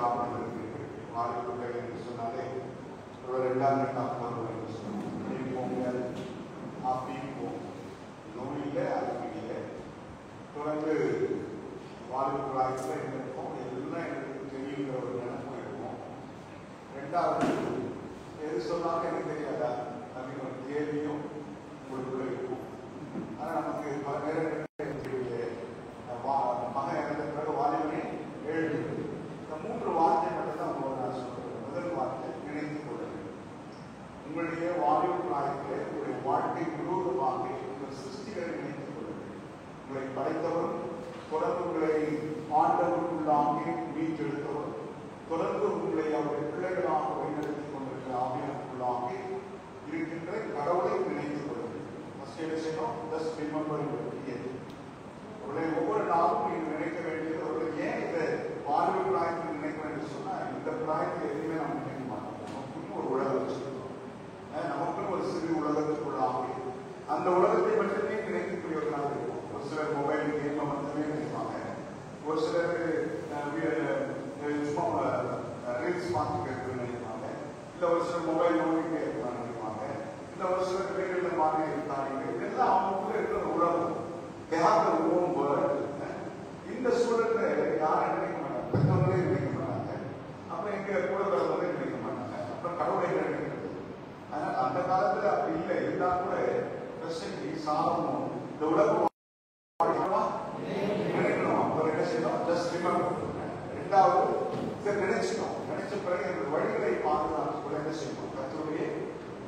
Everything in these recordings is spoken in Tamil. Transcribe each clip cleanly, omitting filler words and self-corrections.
ஆவணங்களுக்கு வாலிபர்கள் என்று சொன்னாலே ஒரு 2ஆம் கட்டம் பருவம் என்று சொன்னாங்க. போங்க அப்படிப்போம் நோய் இல்லை அதுக்கு இல்லை. தொடர்ந்து வாலிபர்களாக இருக்கும் எல்லாம் எனக்கு தெரியுங்கிற ஒரு நினைப்பு இருக்கும். 2வது எது சொன்னாலும் எனக்கு தெரியாதா அப்படின்னு ஒரு கேள்வியும் உங்களுக்குள்ள இருக்கும். ஆனால் நமக்கு பல நேரங்களில் மகன் இறந்த பிறகு வாலிபனே எழுது. இந்த 3 வார்த்தை மட்டும்தான் உங்களோட நான் சொல்றேன். முதல் வார்த்தை நினைத்துக் கொள்ள வேண்டும். உங்களுடைய வாலிப பிராயத்திலே உங்களுடைய வாழ்க்கை முழுவதுமாக உங்கள் சிருஷ்டிகளை நினைத்துக் கொள்ள வேண்டும். உங்களை படைத்தவரும் தொடர்ந்து உங்களை ஆண்டவருக்குள்ளாகி மீட்டெடுத்தவரும் தொடர்ந்து உங்களை அவருடைய பிள்ளைகளாக வழிநடத்திக் கொண்டிருக்கிற ஆவியாருக்குள்ளாகி இருக்கின்ற கடவுளை நினைத்துக் கொள்ள வேண்டும். என்ன செய்யணும்? Just remember your creator. அவர்களை ஒவ்வொரு நாளும் நீங்கள் நினைக்க வேண்டியது அவர்களை ஏன் இந்த வாலிப பிராயத்தில் நினைக்க வேண்டும் சொன்னால் இந்த பிராயத்தில் எதுவுமே நம்ம நினைக்க மாட்டோம். நமக்குன்னு ஒரு உலகம் வச்சிருக்கோம். நமக்குன்னு ஒரு சிறு உலகத்துக்குள்ளாகி அந்த உலகத்தை மட்டுமே நினைக்கக்கூடியவர்களாக இருக்கும். ஒரு சிலர் மொபைல் கேமை மட்டுமே நினைப்பாங்க. ஒரு சிலர் சும்மா ரீல்ஸ் பார்த்துக்கிறது நினைப்பாங்க. இல்லை ஒரு சிலர் மொபைல் நோண்டிட்டே இருப்பாங்க நினைப்பாங்க. இல்லை ஒரு சிலர் வீடுகளில் மாதிரி இருக்காங்க. இதெல்லாம் அவங்களுக்குள்ள இருக்கிற உலகம். இந்த சூழல்ல யாரும் நினைக்க மாட்டாங்க. பெற்றவங்களே நினைக்க மாட்டாங்க. அப்புறம் எங்க கூட வரவங்களே நினைக்க மாட்டாங்க. அப்புறம் கடவுளை நினைக்கிறது. அதனால அந்த காலத்துல அப்படி இல்லை. எல்லாம் கூட சாதமும் இந்த உலகம் நினைக்கணும். அப்புறம் என்ன செய்யணும்? Just remember. 2வது இதை நினைச்சிடும். நினைச்ச பிறகு இந்த வழிகளை பாதுகாத்து கூட என்ன செய்யணும்? கர்த்தருடைய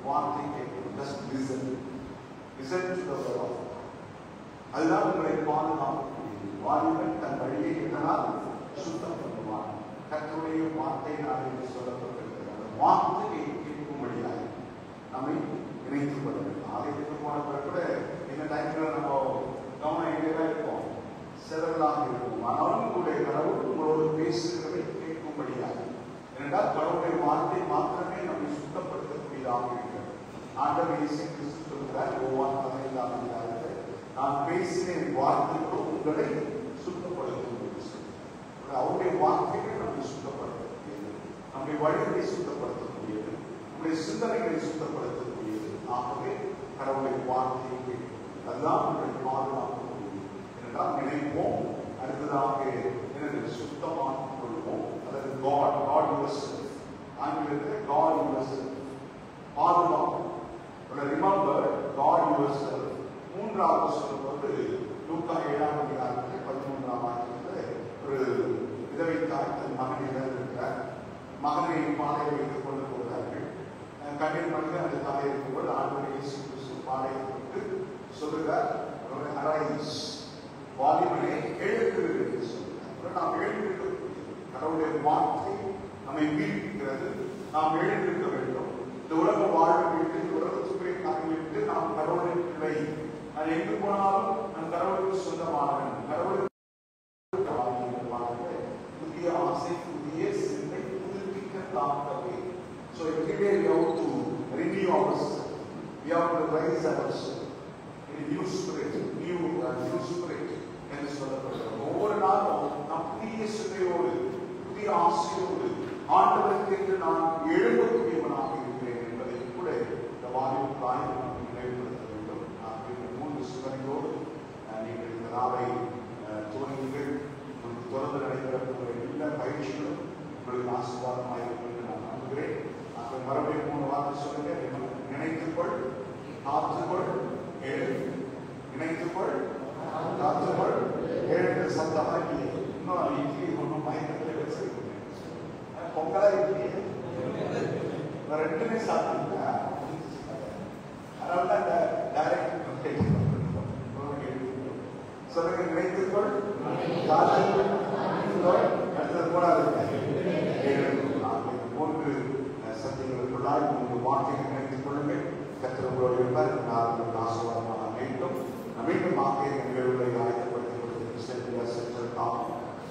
வார்த்தை கேட்கணும். Just listen. Listen to the word. அதுதான் உங்களை பாதுகாக்கக்கூடியது. வாலிபன் தன் வழியை எதனால் சுத்தம் பண்ணுவான். கர்த்தருடைய வார்த்தையினால் என்று சொல்லப்பட்டிருக்கிறது. அந்த வார்த்தையை கேட்கும்படியாக நம்மை நினைத்துக் கொள்ள வேண்டும். ஆலயத்துக்கு போன பிறகு கூட இந்த டைம்ல நம்ம கவனம் எங்கேதான் இருப்போம்? செதறலாக இருக்கும். ஆனாலும் உங்களுடைய கடவுள் உங்களோடு பேசுகிறதை கேட்கும்படியாக. ஏனென்றால் கடவுளுடைய வார்த்தை மாத்திரமே நம்மை சுத்தப்படுத்தக்கூடியதாக இருக்கிறது. ஆண்டவர் இயேசு கிறிஸ்து சொல்கிறார் யோவான் 15 நான் பேசின வார்த்தைகளோ உங்களை சுத்தப்படுத்தும் என்று சொல்கிறார். அவருடைய வார்த்தைகள் நம்மை சுத்தப்படுத்தக்கூடியது. நம்முடைய வழிகளை சுத்தப்படுத்தக்கூடியது. நம்முடைய சிந்தனைகளை சுத்தப்படுத்தக்கூடியது. ஆகவே கடவுளுடைய வார்த்தையை கேட்கும். அதுதான் உங்களை பாதுகாக்கக்கூடியது. என்றால் நினைப்போம். அடுத்ததாக எனது சுத்தமாக்கிக் கொள்வோம். அல்லது காட் யுவர்செல்ஃப். ஆங்கிலத்தில் காட் யுவர்செல்ஃப் பாதுகாப்பு. Remember guard yourself. 3வது சொல்லும்போது லூக்கா 7ஆம் அதிகாரத்தில் 13ஆம் வாக்கியத்தில் ஒரு விதவை தாய் தன் மகனை இழந்திருக்கிறார். மகனை பாலையை வைத்துக் கொண்டு போகிறார்கள். கண்ணீர் மனிதன் அந்த தாயை இருக்கும்போது ஆண்டவர் இயேசு கிறிஸ்து பாலையை கொண்டு சொல்லுகிறார், அரைஸ் வாலிபனே எழுந்து என்று சொல்லுகிறார். நாம் எழுந்திருக்கக்கூடியது கடவுளுடைய வார்த்தை நம்மை மீட்கிறது. நாம் எழுந்திருக்க வேண்டும். இந்த உலக வாழ்வை விட்டு இந்த உலகத்துக்குள்ளே நாம் விட்டு நாம் கடவுளின் பிள்ளை. நான் எங்கு போனாலும் நான் கடவுளுக்கு சொந்தமானவன். கடவுளுக்கு புதிய ஆசை புதிய சிந்தை புதுப்பிக்க தாக்கவே. So every day we have to renew ourselves. We have to raise ourselves in new spirit, new spirit என்று சொல்லப்படுகிறது. ஒவ்வொரு நாளும் நாம் புதிய சிந்தையோடு புதிய ஆசையோடு ஆண்டவருக்கு என்று நான் எழும்பக்கூடியவனாக இருக்கிறேன் என்பதை கூட இந்த வாலிப பிராயம் நமக்கு நினைவுபடுத்த வேண்டும். நான் 3 சிந்தனையோடு நீங்கள் இந்த நாளை துவங்குங்கள். தொடர்ந்து நடைபெறக்கூடிய எல்லா பயிற்சிகளும் உங்களுக்கு ஆசீர்வாதமாக இருக்கும் என்று நான் நம்புகிறேன். நாங்கள் மறுபடியும் 3 வார்த்தை சொல்லுங்க. நினைத்துக்கொள், காத்துக்கொள், எழு. நினைத்துக்கொள், காத்துக்கொள், எழு. சத்தமாக்கி இன்னும் இட்லி ஒன்றும் மயக்கத்தில் வச்சிருக்கேன். பொங்கலா இட்லி 2மே சாப்பிட்டீங்க. அதனால இந்த டைரக்ட் சொல்லுங்க. நினைத்துக்கொள், காத்துக்கொள், அடுத்தது 3வது 3 சத்தியங்களுக்குள்ளாய் 3 வார்த்தைகள் நினைத்துக் கொள்ளுங்கள். கர்த்தர் உங்களோடு இருப்பார். நாளுக்கு ஆசீர்வாதமாக மீண்டும் நிகழ்வுகளை ஆயத்தப்படுத்திக் கொடுத்து சென்றிருக்கலாம்.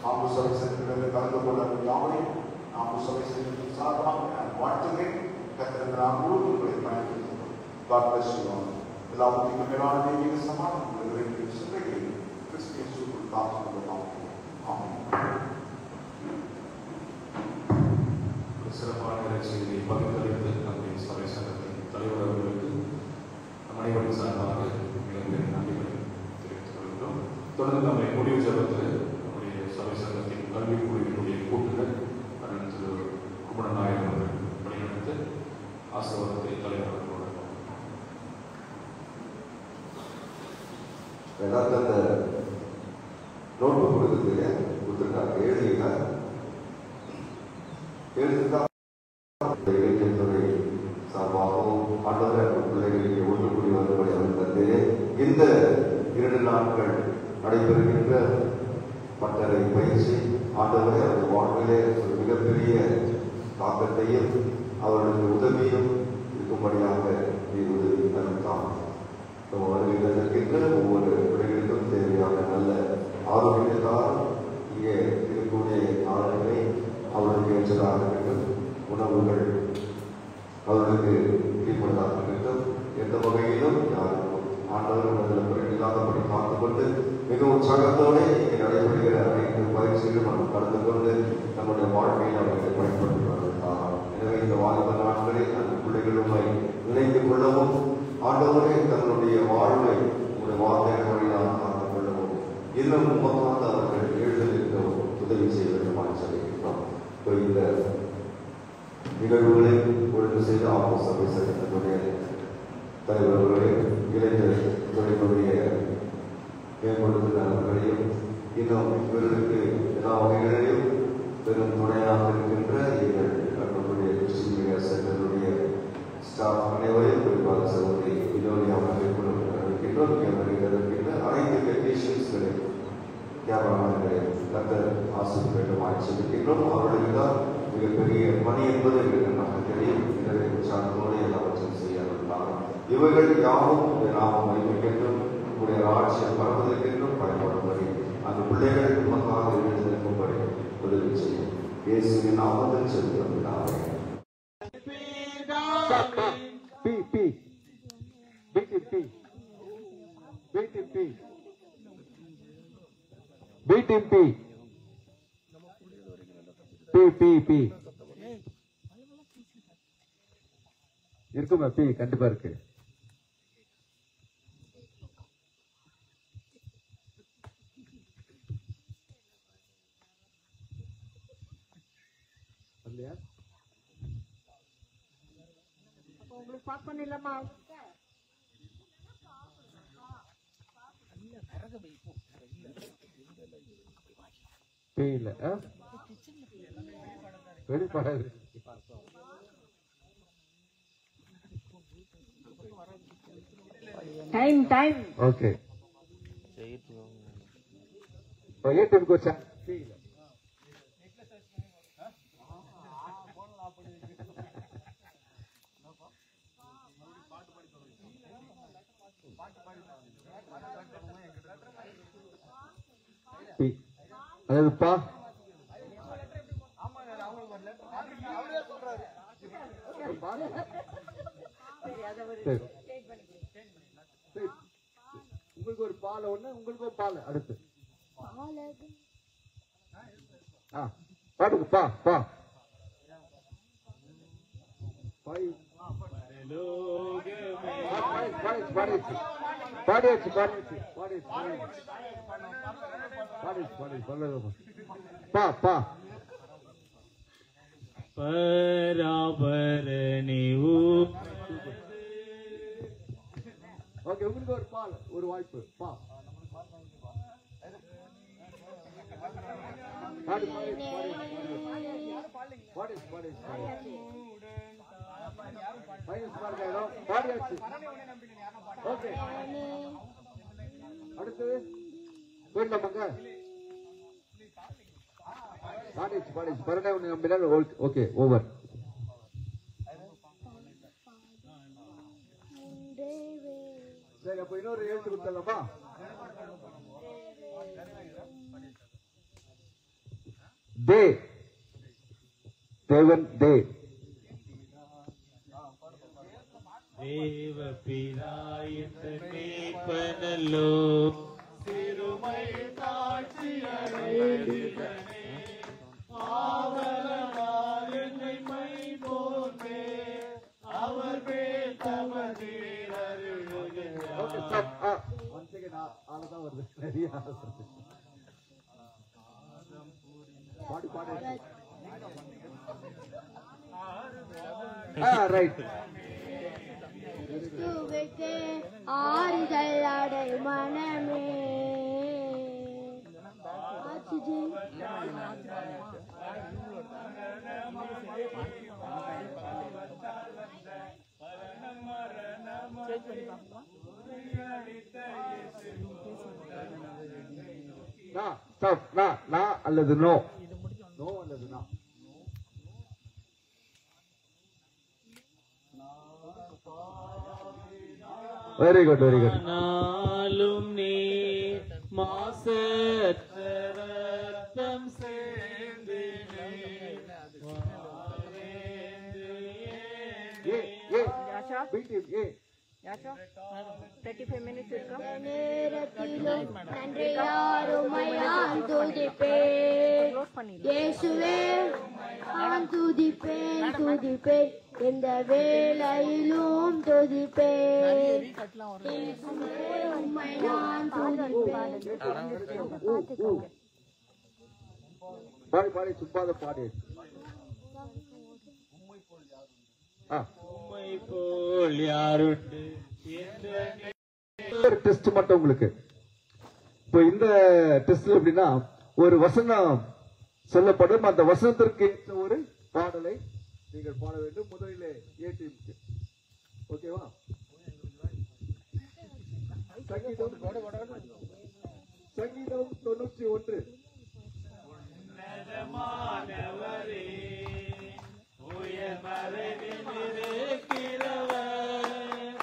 ஆம்பு சபை சென்றிலிருந்து கலந்து கொள்ள யாவரையும் ஆம்பு சபை சென்று சார்பாக நான் வாழ்த்துகிறேன். கர்த்தர் நான் முழுவதும் உங்களை பயன்படுத்துகிறோம். God bless you all. எல்லாவற்றையும் மேலான தெய்வீக சமாதானம் உங்களுக்கு சொல்லுகிறேன். கிறிஸ்து இயேசுவுக்குள் காத்துக் கொள்ளலாம். ஆமென். செய்தியை பகிர்ந்தளித்து நம்முடைய சபை சங்கத்தின் தலைவர் அவர்களுக்கு நம் அனைவரின் சார்பாக மிகப்பெரிய நன்றிகளை தெரிவித்துக் கொள்கிறோம். தொடர்ந்து நம்முடைய முடிவு ஜபத்தில் நம்முடைய சபை சங்கத்தின் கல்வி குழுவினுடைய கூட்டுகள் அண்ணன் திரு குமரன் நாயகர் அவர்கள் வழிநடத்து ஆசீர்வாதத்தை தலைவர் எல்லாத்தையும் அந்த நோட்டு கொடுத்துருக்காங்க எழுதுதான் இலக்கியத்துறை சார்பாகவும் ஆண்டவரை பிள்ளைகளுக்கு ஒன்றுபடி வரும்படி அவர் தந்து இந்த 2 நாட்கள் நடைபெறுகின்ற பட்டறை பயிற்சி ஆண்டவரை அவர் வாழ்விலே ஒரு மிகப்பெரிய தாக்கத்தையும் அவர்களுக்கு உதவியும் இருக்கும்படியாக உதவி தருத்தான். வருகின்ற ஒவ்வொரு பிள்ளைகளுக்கும் தேவையான நல்ல ஆரோக்கியத்தால் இங்கே இருக்கக்கூடிய நாடுகளை அவர்களுக்கு ஏற்றதாக இருக்கட்டும், உணவுகள் அவர்களுக்கு பிடிப்பதாக இருக்கட்டும், எந்த வகையிலும் யாருக்கும் ஆண்டவரும் அதில் குறை இல்லாதபடி பார்த்துக்கொண்டு மிக உற்சாகத்தோடு இங்கே நடைபெறுகிற அனைத்து பயிற்சிகளும் நாம் கலந்து கொண்டு நம்முடைய வாழ்க்கையில் அவர்களை பயன்படுத்துவார்கள். எனவே இந்த வாலிப நாட்களில் அந்த பிள்ளைகளுமை நினைத்துக் கொள்ளவும் ஆண்டவரே தங்களுடைய வாழ்வை உங்களுடைய வார்த்தைகள் வழியாக காத்துக் கொள்ளவும் இன்னும் உமக்காக அவர்கள் எழுதலிருக்கவும் உதவி செய்ய வேண்டுமாறு சொல்லியிருக்கிறோம். இந்த நிகழ்வுகளை ஒழுங்கு செய்த ஆபோ சபை சங்கத்தினுடைய தலைவர்களே, இளைஞர் துறையினுடைய மேம்படுத்துகிறவர்களையும் இன்னும் இவர்களுக்கு எல்லா வகைகளிலும் பெரும் துணையாக இருக்கின்ற எங்கள் நம்முடைய கிறிஸ்டின் மீடியா சென்டருடைய ஸ்டாஃப் அனைவரையும் குறிப்பாக சகோதரி வினோதி அவர்களை இருக்கின்ற அனைத்து டெக்னீஷியன்ஸ்களையும் கேமராமேன்களை கர்த்தர் ஆசிரியர் வேண்டுமாய் சொல்லியிருக்கின்றோம். அவர்களுக்கு தான் மிகப்பெரிய பணி என்பது எங்களுக்கு நமக்கு தெரியும். எனவே உற்சாகத்தோடு எல்லாவற்றையும் செய்யலாம். இவர்கள் யாவும் இந்த நாமம் வைக்கின்றும் உங்களுடைய ஆட்சியை பரவதற்கென்றும் பயன்படும்படி அந்த பிள்ளைகள் உமக்காக எழுந்திருக்கும்படி உதவி செய்யும். இயேசுவின் நாமத்தில் செல்கிறோம். இருக்குமா? பி கண்டிப்பா இருக்கு. உங்களுக்கு பாஸ் பண்ணிடலாமா? இல்ல வெளிப்படாது. Time time okay. ஏன் கோச்சா அதுப்பா உங்களுக்கு ஒரு பால் ஒண்ணு, உங்களுக்கு ஒரு பால் அடுத்து பாட்டுக்கு பா பா பாடியாச்சு பா பா ஓகே. உங்களுக்கு ஒரு பால், ஒரு வாய்ப்பு. பா ஓகே. அடுத்தது போயிடலாமாங்க? பாடிச்சு பரணை ஒன்று நம்பினால் ஓகே ஓவர். சரி, அப்ப இன்னொரு எழுத்து கொடுத்தலாமா? தே தேவன் தே தேவ பிதாயினோ சிறுமை தாட்சி அடைந்தனே ஆவலனாய் என்னை மை போல் பாடு பாடு. ரைட். ஆறுதல் அடை மனமே. அல்லது நோ நோ அல்லது no. Very good very good. நாளும் நீ மாசற்ற ரத்தம் சேர்ந்து நேரத்திலும் நன்றியாருமையான் துதிப்பேன் இயேசுவே, நான் துதிப்பேன் துதிப்பேன், எந்த வேளையிலும் துதிப்பேன் இயேசுவே, உம்மை நான் துதிப்பேன். பாடி பாடி சும்மாத பாடு. உம்மை போல் யாருண்டு ஒரு டெஸ்ட் மட்டும் உங்களுக்கு. இப்போ இந்த டெஸ்ட்ல எப்படின்னா ஒரு வசனம் சொல்லப்படும், அந்த வசனத்திற்கு ஏற்ற ஒரு பாடலை நீங்கள் பாட வேண்டும். முதலிலே ஏ டீமுக்கு. ஓகேவா? சங்கீதம் 91. உன்னதமானவரே, உயர்மறைவில் இருக்கிறவர்,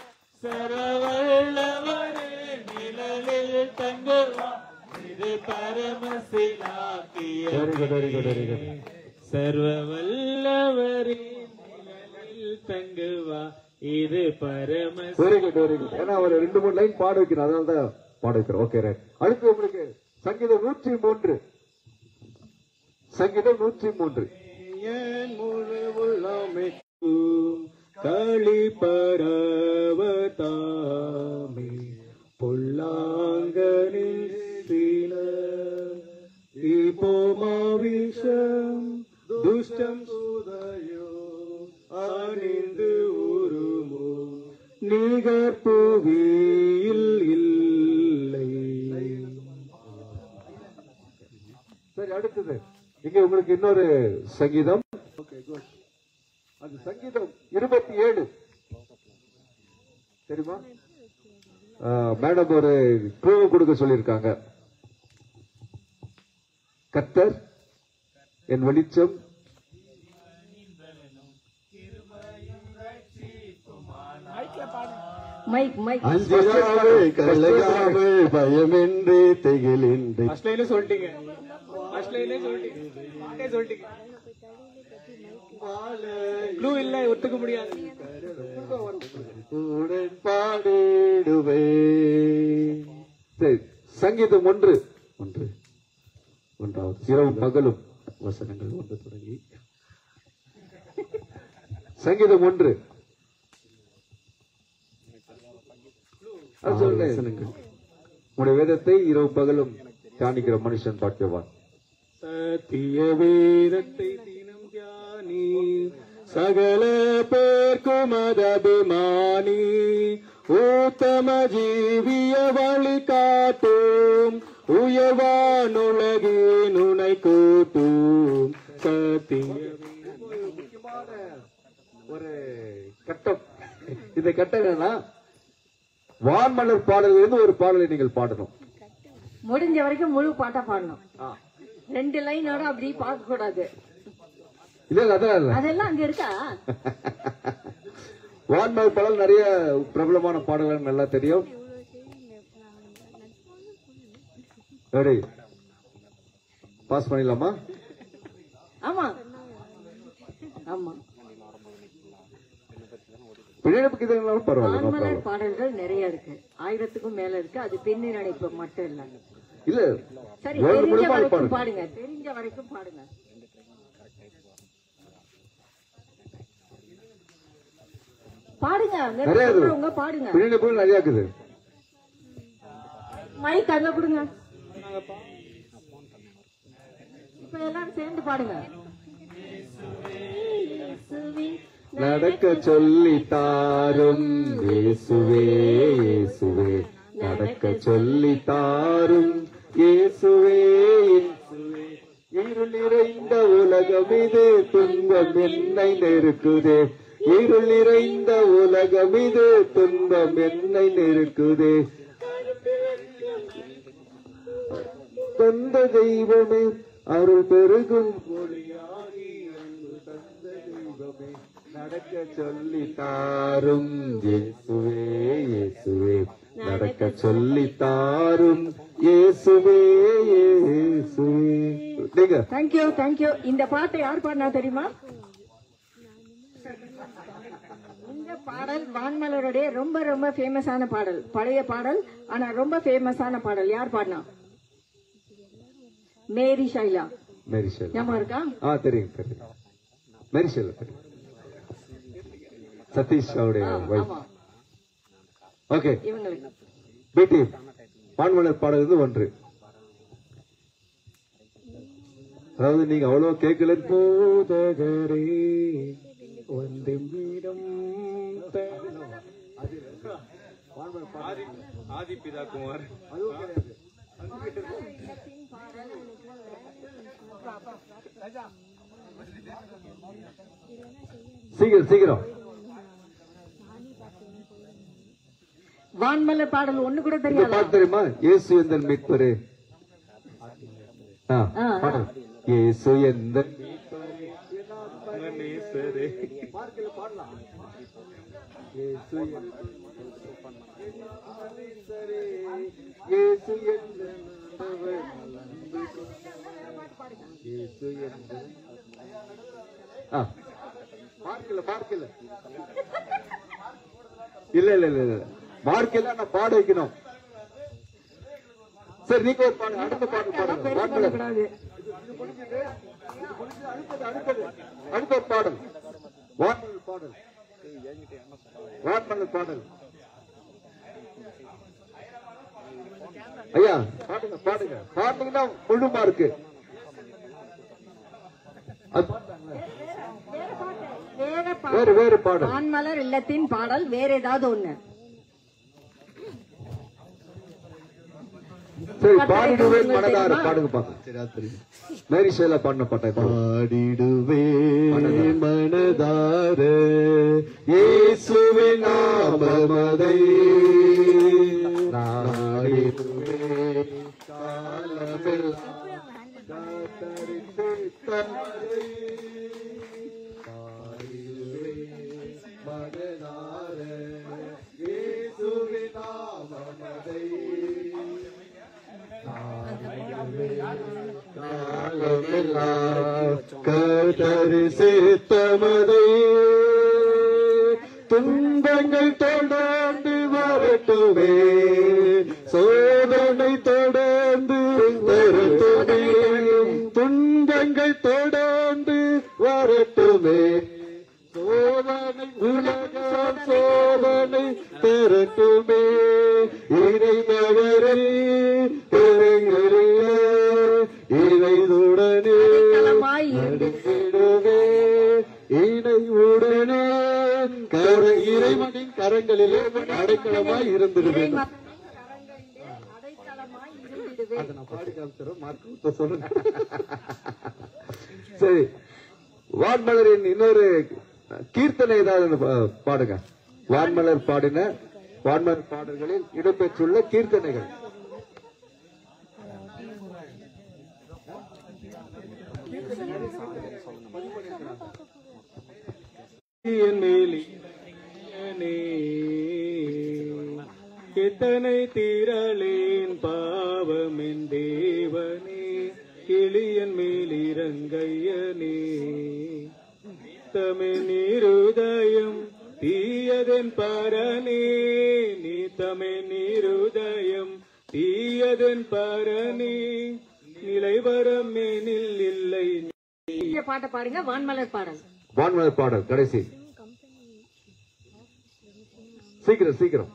சரவல்லவரே, நிழலில் தங்குவார், இது பரமசிலாக்கிய சர்வவல்லவரே, நிழலில் தங்குவார், இது பரம. Very good very good. ஏன்னா ஒரு 2-3 லைன் பாட வைக்கணும், அதனால தான் பாட வைக்கிறோம். Okay right. அடுத்து உங்களுக்கு சங்கீதம் 103. சங்கீதம் 103. முழு உள்ளமே களி பரவதாமே, பொல்லாங்கனின் சீலம் இப்போமாவிஷம் துஷ்டம் சூதையோ அணிந்து உருமோ நிகர் புவியில் இல்லை. சரி, அடுத்தது இங்க உங்களுக்கு இன்னொரு சங்கீதம். Okay good. அது சங்கீதம் 27. தெரியுமா? மேடம் ஒரு க்ளூ கொடுக்க சொல்லியிருக்காங்க. கர்த்தர் என் வெளிச்சம், அஞ்சிராமல் கலங்காமல் பயமின்றி திகிலின்றி. சொல்லிட்டீங்க. க்ளூ இல்ல, ஒத்துக்க முடியாது. பாடிடுவே. சரி, சங்கீதம் 1. ஒன்றாவது இரவும் பகலும். வசனங்கள் 1 தொடங்கி சங்கீதம் 1. வசனங்கள். உங்களுடைய வேதத்தை இரவு பகலும் தியானிக்கிற மனுஷன் பாக்கியவான். சத்திய வேதத்தை தினம் தியானி, சகல பேர்க்கும் அதபிமானி, உத்தம ஜீவிய வழி காட்டும், உயர்வானுலகின் உனை கூட்டும். சத்திய முக்கியமான ஒரு கட்டம். இந்த கட்டம் என்னன்னா, வான்மலர் பாடலிலிருந்து ஒரு பாடலை நீங்கள் பாடணும். முடிஞ்ச வரைக்கும் முழு பாட்டா பாடணும். 2 லைனோட அப்படி பார்க்க கூடாது. இல்ல அதெல்லாம் இல்ல, அதெல்லாம் அங்க இருக்கா? வான்மலர் பாடல் நிறைய பிரபலமான பாடல்கள் நல்லா தெரியும். ரெடி? பாஸ் பண்ணிடலாமா? ஆமா ஆமா. பிழைப்புக்கு இது பரவாயில்ல. வான்மலர் பாடல்கள் நிறைய இருக்கு, 1000க்கும் மேல இருக்கு. அது பெண்ணி நடிப்பு மட்டும் இல்ல. இல்ல சரி, வேறு தெரிஞ்ச மூலமா வரைக்கும் பாருங்க. பாடுங்க, தெரிஞ்ச வரைக்கும் பாடுங்க. பாடுங்க, நிறைய இருக்கு. உங்க பாடுங்க. பிழைப்புகள் நிறைய இருக்குது. மைக் அங்க கொடுங்க. இப்ப எல்லாரும் சேர்ந்து பாடுங்க. நடக்க சொல்லி தாரும் இயேசுவே இயேசுவே, நடக்க சொல்லி தாரும் இயேசுவே இயேசுவே. இருள் நிறைந்த உலகம் இது, துன்பம் என்னை நெருக்குதே. இருள் நிறைந்த உலகம் இது, துன்பம் என்னை நெருக்குதே. தந்த தெய்வமே அருள் பெருகும் ஒளியாகி அன்பு தந்த தெய்வமே, நடக்க சொல்லி தாரும் இயேசுவே இயேசுவே, நடக்க சொல்லி தாரும் இயேசுவே இயேசுவே. நீங்க தேங்க்யூ தேங்க்யூ. இந்த பாட்டை யார் பாடினா தெரியுமா? இந்த பாடல் வான்மலருடைய ரொம்ப ரொம்ப ஃபேமஸான பாடல். பழைய பாடல், ஆனா ரொம்ப ஃபேமஸான பாடல். யார் பாடினா? மேரி ஷைலா. மேரி ஷைலா ஞாபகம் இருக்கா? தெரியும் தெரியும். மேரி ஷைலா தெரியும். சதீஷ் அவருடைய வைஃப். ஓகே, இவங்களுக்கு பிடி வான்மலர் பாடல் ஒன்று. அதாவது நீங்க அவ்வளவு கேட்கல. போதகரே வந்திடம் ஆதிபிதா குமார். சீக்கிரம் சீக்கிரம். வான்மலர் பாடல் ஒண்ணு கூட இந்த தெரியாது. பாட்டு தெரியுமா? இயேசு எந்தன் மீட்பரே. பாடல். இயேசு எந்தன் நேசரே. இயேசு இயேசு எந்தன் இயேசு எந்தன் பார்க்கல பார்க்கல. இல்ல இல்ல இல்ல இல்ல, மார்க்கெல்ல நான் பாட வைக்கணும். சரி, நீங்க ஒரு பாடு, அடுத்த பாட்டு பாடுங்க. அடுத்த ஒரு பாடல், வான்மலர் பாடல். வான்மலர் பாடல். ஐயா பாடுங்க பாடுங்க. பாடுங்கன்னா முழு மார்க்கு. வேறு வேறு பாடல். வான்மலர் இல்லத்தின் பாடல் வேற ஏதாவது ஒண்ணு. சரி, பாடிடுவேன் மனதார பாடுங்க பாக்க. மேரி ஷைலா பாடின பாட்டை பாடிடுவேன் மனதார இயேசுவின் நாமமதை நாடிடுவேன் காலமெல்லாம் காத்தரித்து தந்தை. பாடிடுவேன் மனதார இயேசுவின் நாமமதை கதரிசித்தமதை. துன்பங்கள் தொடர்ந்து வரட்டுமே, சோதனை தொடர்ந்து வரட்டுமே. துன்பங்கள் தொடர்ந்து வரட்டுமே, சோதனை உலகம் சோதனை தரட்டுமே. இறைமகரே பெருங்கரிலே இறைதுடனே நடுங்கிடுவே. இணைவுடனே இறைவனின் கரங்களிலே அடைக்கலமாய் இருந்திடுவேன். அதை நான் பாடி காமிச்சிடும். மார்க்கு சொல்லுங்க. சரி, வான்மலரின் இன்னொரு கீர்த்தனை ஏதாவது பாடுங்க. வான்மலர் பாடின வான்மலர் பாடல்களில் இடம்பெற்றுள்ள கீர்த்தனைகள். எத்தனை தீரலேன் பாவமென் தேவனே, கிளியன் மேல் இறங்கையனே. நீத்தமே நீருதயம் தீயதென் பரனே, நீத்தமே நீருதயம் தீயதென் பரனே. நிலைவரம் மேனில் இல்லை. பாட்டை பாருங்க. வான்மலர் பாடல். வான்மலர் பாடல் கடைசி. சீக்கிரம் சீக்கிரம்.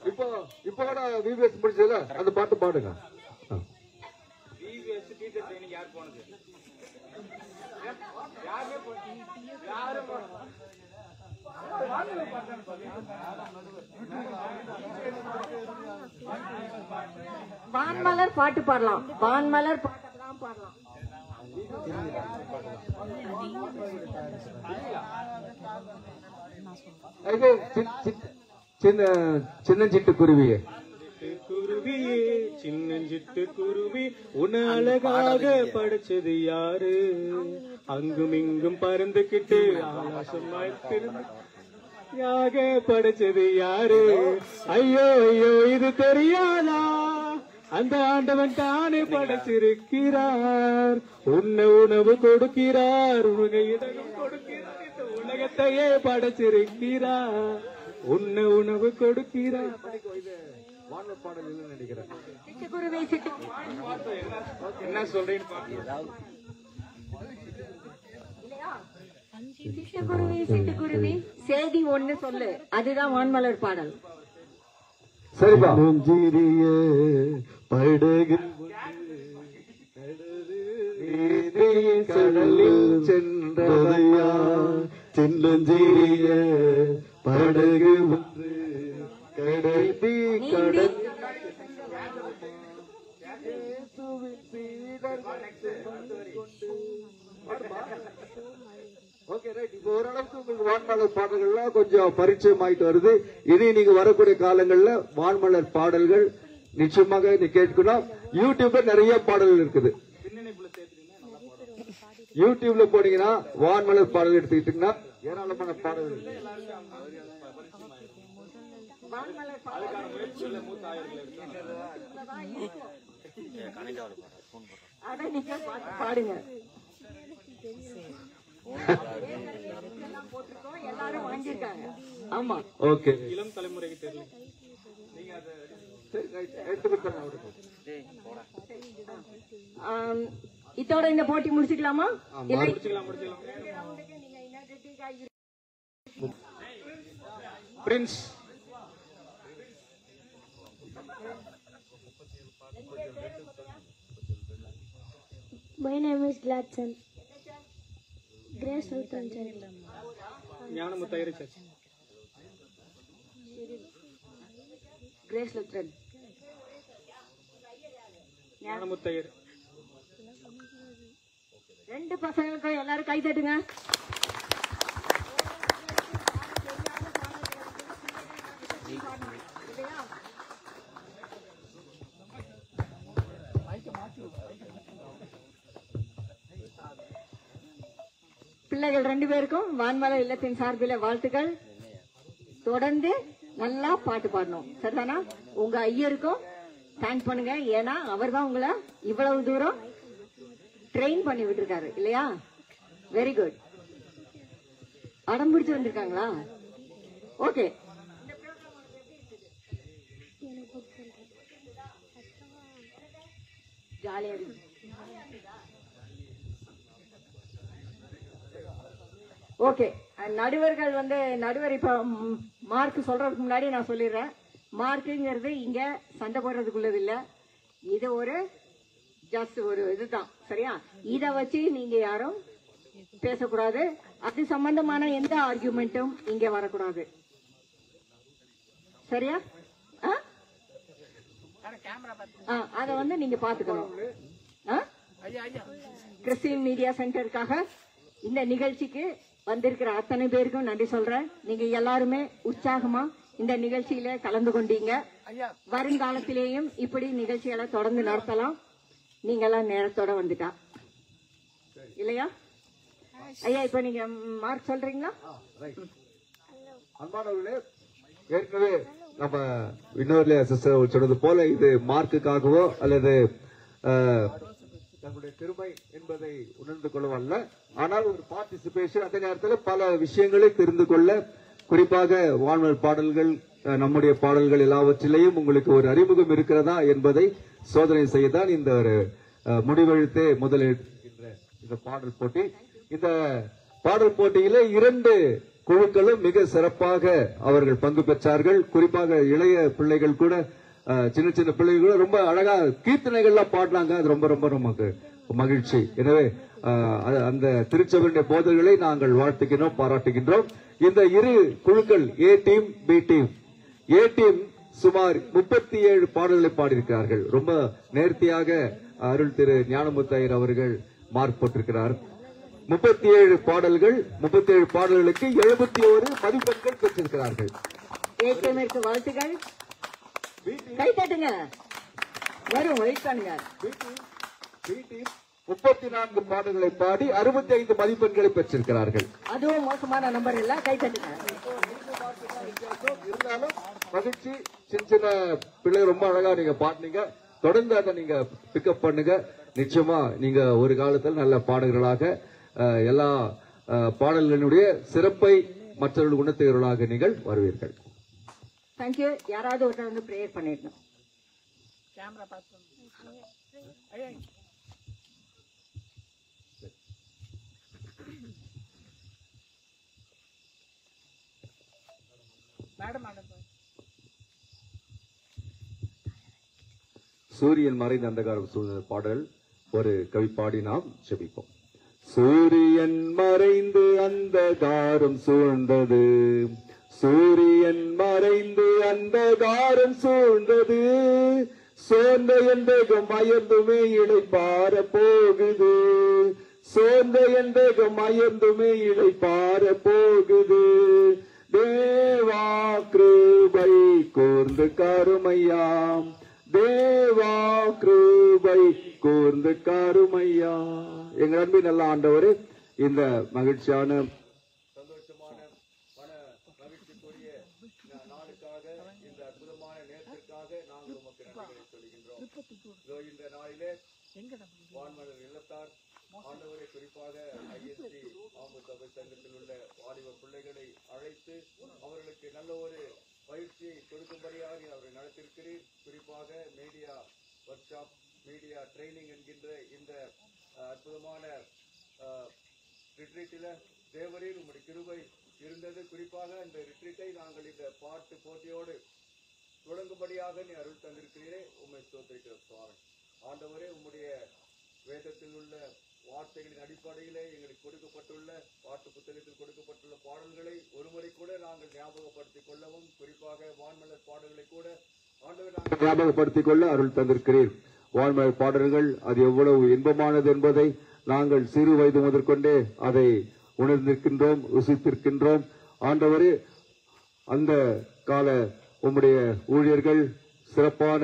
இப்போ கூட விபிஎஸ் முடிச்சதுல அந்த பாட்டு பாடுங்க. வான்மலர் பாட்டு பாடலாம். வான்மலர் பாட்டெல்லாம் பாடலாம். சின்னஞ்சிட்டு குருவியே குருவியே சின்னஞ்சிட்டு குருவி உன்னை அழகாக படைச்சது யாரு? அங்கும் இங்கும் பறந்துகிட்டு யாக படைச்சது யாரு? ஐயோ ஐயோ இது தெரியாதா? அந்த ஆண்டவன் தானே படைச்சிருக்கிறார். உன்னை உணவு கொடுக்கிறார், உனக்கு இதயம் கொடுக்கிறார், இந்த உலகத்தையே படைச்சிருக்கிறார். உன்னை உணவு கொடுக்கிறார். பாடல் இல்லைன்னு நினைக்கிறேன். என்ன சொல்றேன்னு சிட்டுக்குருவி சிட்டுக்குருவி செய்தி ஒண்ணு சொல்லு, அதுதான் வான்மலர் பாடல். சரிப்பா. படகு கடலில் சென்றதையா சின்னஞ்சிறிய படகு ஒன்று கடத்தி கடல் ஓகே ரைட். இப்போ ஓரளவுக்கு உங்களுக்கு வான்மலர் பாடல்கள்லாம் கொஞ்சம் பரிச்சயம் ஆயிட்டு வருது. இனி நீங்க வரக்கூடிய காலங்கள்ல வான்மலர் பாடல்கள் நிச்சயமாக நீ கேட்கணும். யூடியூப்ல நிறைய பாடல்கள் இருக்குது. யூடியூப்ல போனீங்கன்னா வான்மலர் பாடல் எடுத்துக்கிட்டீங்கன்னா ஏராளமான பாடல்கள். பாடுங்க. எல்லாரும் வாங்கியிருக்காங்க. ஆமா ஓகே. இளம் தலைமுறைக்கு தெரியல. இதோட இந்த போட்டி முடிச்சுக்கலாமா? Prince My name is Gladson. Grace Sultan Church. ஞானமுத்தாயிரு சர்ச். Grace Lutheran. ஞானமுத்தாயிரு. ரெண்டு பசங்களுக்கும் எல்லாரும் கை தட்டுங்க. பிள்ளைகள் ரெண்டு பேருக்கும் வான்மலர் இல்லத்தின் சார்பில் வாழ்த்துக்கள். தொடர்ந்து நல்லா பாட்டு பாடணும், சரிதானா? உங்க ஐயருக்கும் தேங்க் பண்ணுங்க. ஏன்னா அவர் தான் உங்களை இவ்வளவு தூரம் ட்ரெயின் பண்ணி விட்டுருக்காரு இல்லையா? Very good. அடம் பிடிச்சு வந்திருக்காங்களா? ஓகே. ஜாலியா இருக்கு. ஓகே. நடுவர்கள் நடுவர் இப்ப மார்க் சொல்றதுக்கு முன்னாடி நான் சொல்லிடுறேன். மார்க்குங்கிறது இங்க சண்டை போடுறதுக்குள்ளது இல்ல, இது ஒரு ஜஸ்ட் ஒரு இதுதான், சரியா? இத வச்சு நீங்க யாரும் பேசக்கூடாது. அது சம்பந்தமான எந்த ஆர்குமெண்ட்டும் இங்க வரக்கூடாது, சரியா? அத நீங்க பாத்துக்கணும். கிறிஸ்டியன் மீடியா சென்டருக்காக இந்த நிகழ்ச்சிக்கு வந்திருக்கிற அத்தனை பேருக்கும் நன்றி சொல்றேன். நீங்க எல்லாருமே உற்சாகமா இந்த நிகழ்ச்சியில கலந்து கொண்டீங்க. வருங்காலத்திலேயும் இப்படி நிகழ்ச்சிகளை தொடர்ந்து நடத்தலாம். நீங்க எல்லாம் நேரத்தோட வந்துட்டா இல்லையா? ஐயா, இப்ப நீங்க மார்க் சொல்றீங்களா? அன்பானவர்களே, ஏற்கனவே நம்ம இன்னொரு சிஸ்டர் சொன்னது போல இது மார்க்குக்காகவோ அல்லது தங்களுடைய திறமை என்பதை உணர்ந்து கொள்ளவல்ல, ஆனால் ஒரு பார்ட்டிசிபேஷன். அதே நேரத்தில் பல விஷயங்களை தெரிந்து கொள்ள, குறிப்பாக வான்மலர் பாடல்கள், நம்முடைய பாடல்கள் எல்லாவற்றிலேயும் உங்களுக்கு ஒரு அறிமுகம் இருக்கிறதா என்பதை சோதனை செய்யதான் இந்த ஒரு முடிவெழுத்தே முதலில் இந்த பாடல் போட்டி. இந்த பாடல் போட்டியில 2 குழுக்களும் மிக சிறப்பாக அவர்கள் பங்கு பெற்றார்கள். குறிப்பாக இளைய பிள்ளைகள் கூட, சின்ன சின்ன பிள்ளைகள் கூட ரொம்ப அழகா கீர்த்தனைகள்லாம் பாடினாங்க. அது ரொம்ப ரொம்ப நமக்கு மகிழ்ச்சி. எனவே அந்த திருச்சபையுடைய போதர்களை நாங்கள் வாழ்த்துகின்றோம், பாராட்டுகின்றோம். இந்த இரு குழுக்கள், A team, B team. A team சுமார் 37 பாடல்களை பாடியிருக்கிறார்கள். ரொம்ப நேர்த்தியாக அருள் திரு ஞானமுத்தையர் அவர்கள் மார்க் போட்டிருக்கிறார். 37 பாடல்கள், 37 பாடல்களுக்கு 71 மதிப்பெண்கள் பெற்றிருக்கிறார்கள். ஏடிஎம்க்கு வாழ்த்துக்கள். கை தட்டுங்க. வரும் வயசானுங்க. 34 பாடல்களை பாடி 65 மதிப்பெண்களை பெற்றிருக்கிறார்கள். அதுவும் மோசமான நம்பர் இல்ல. கை தட்டுங்க. இருந்தாலும் மகிழ்ச்சி. சின்ன சின்ன பிள்ளைகள் ரொம்ப அழகா நீங்க பாடுனீங்க. தொடர்ந்து அதை நீங்க பிக்கப் பண்ணுங்க. நிச்சயமா நீங்க ஒரு காலத்தில் நல்ல பாடகர்களாக, எல்லா பாடல்களுடைய சிறப்பை மற்றவர்கள் உணர்த்துகிறவர்களாக நீங்கள் வருவீர்கள். தேங்க்யூ. யாராவது ஒருத்தர் வந்து பிரேயர் பண்ணிடணும். கேமரா பார்த்து சூரியன் மறைந்த அந்தகாரம் சூழ்ந்த பாடல் ஒரு கவி பாடி நாம் ஜெபிப்போம். சூரியன் மறைந்து அந்தகாரம் சூழ்ந்தது, சூரியன் மறைந்து அந்தகாரம் சூழ்ந்தது, சோர்ந்த எந்தகம் அயர்ந்துமே இளைப்பார போகுது, சோர்ந்த எந்தகம் அயர்ந்துமே இளைப்பார போகுது. தேவா கிருபை கூர்ந்து கருமையாம், தேவா கிருபை கூர்ந்து கருமையா. எங்கள் அன்பின் நல்ல ஆண்டவரே, இந்த மகிழ்ச்சியான சந்தோஷமான மன மகிழ்ச்சிக்குரிய நாளுக்காக, இந்த அற்புதமான நேரத்திற்காக நாங்கள் உமக்கு நன்றிகளை சொல்கின்றோம். இந்த நாளிலே வான்மலர் இல்லத்தார் ஆண்டவரை, குறிப்பாக ஐஎஸ்டி ஆம்பு சபை சங்கத்தில் உள்ள வாலிப பிள்ளைகளை அழைத்து அவர்களுக்கு நல்ல ஒரு பயிற்சியை கொடுக்கும்படியாக அவரை நடத்தியிருக்கிறீர். குறிப்பாக media work shop, media training என்கின்ற இந்த அற்புதமான ரிட்ரீட்டில் தேவரீர் உங்களுடைய கிருபை இருந்தது. குறிப்பாக இந்த ரிட்ரீட்டை நாங்கள் இந்த பாட்டு போட்டியோடு தொடங்கும்படியாக நீ அருள் தந்திருக்கிறீரே, உண்மை ஸ்தோத்திரிக்கிற சுவாமி. ஆண்டவரே, உம்முடைய வேதத்தில் உள்ள வார்த்தைகளின் அடிப்படையிலே எங்களுக்கு கொடுக்கப்பட்டுள்ள பாட்டு புத்தகத்தில் கொடுக்கப்பட்டுள்ள பாடல்களை ஒருமுறை கூட நாங்கள் ஞாபகப்படுத்திக் கொள்ளவும், குறிப்பாக வான்மலர் பாடல்களை கூட ஆண்டவர் நாங்கள் ஞாபகப்படுத்திக் கொள்ள அருள் தந்திருக்கிறீர். வான்மலர் பாடல்கள் அது எவ்வளவு இன்பமானது என்பதை நாங்கள் சிறு வயது முதற்கொண்டே அதை உணர்ந்திருக்கின்றோம், ருசித்திருக்கின்றோம். ஆண்டவரே, அந்த கால உம்முடைய ஊழியர்கள் சிறப்பான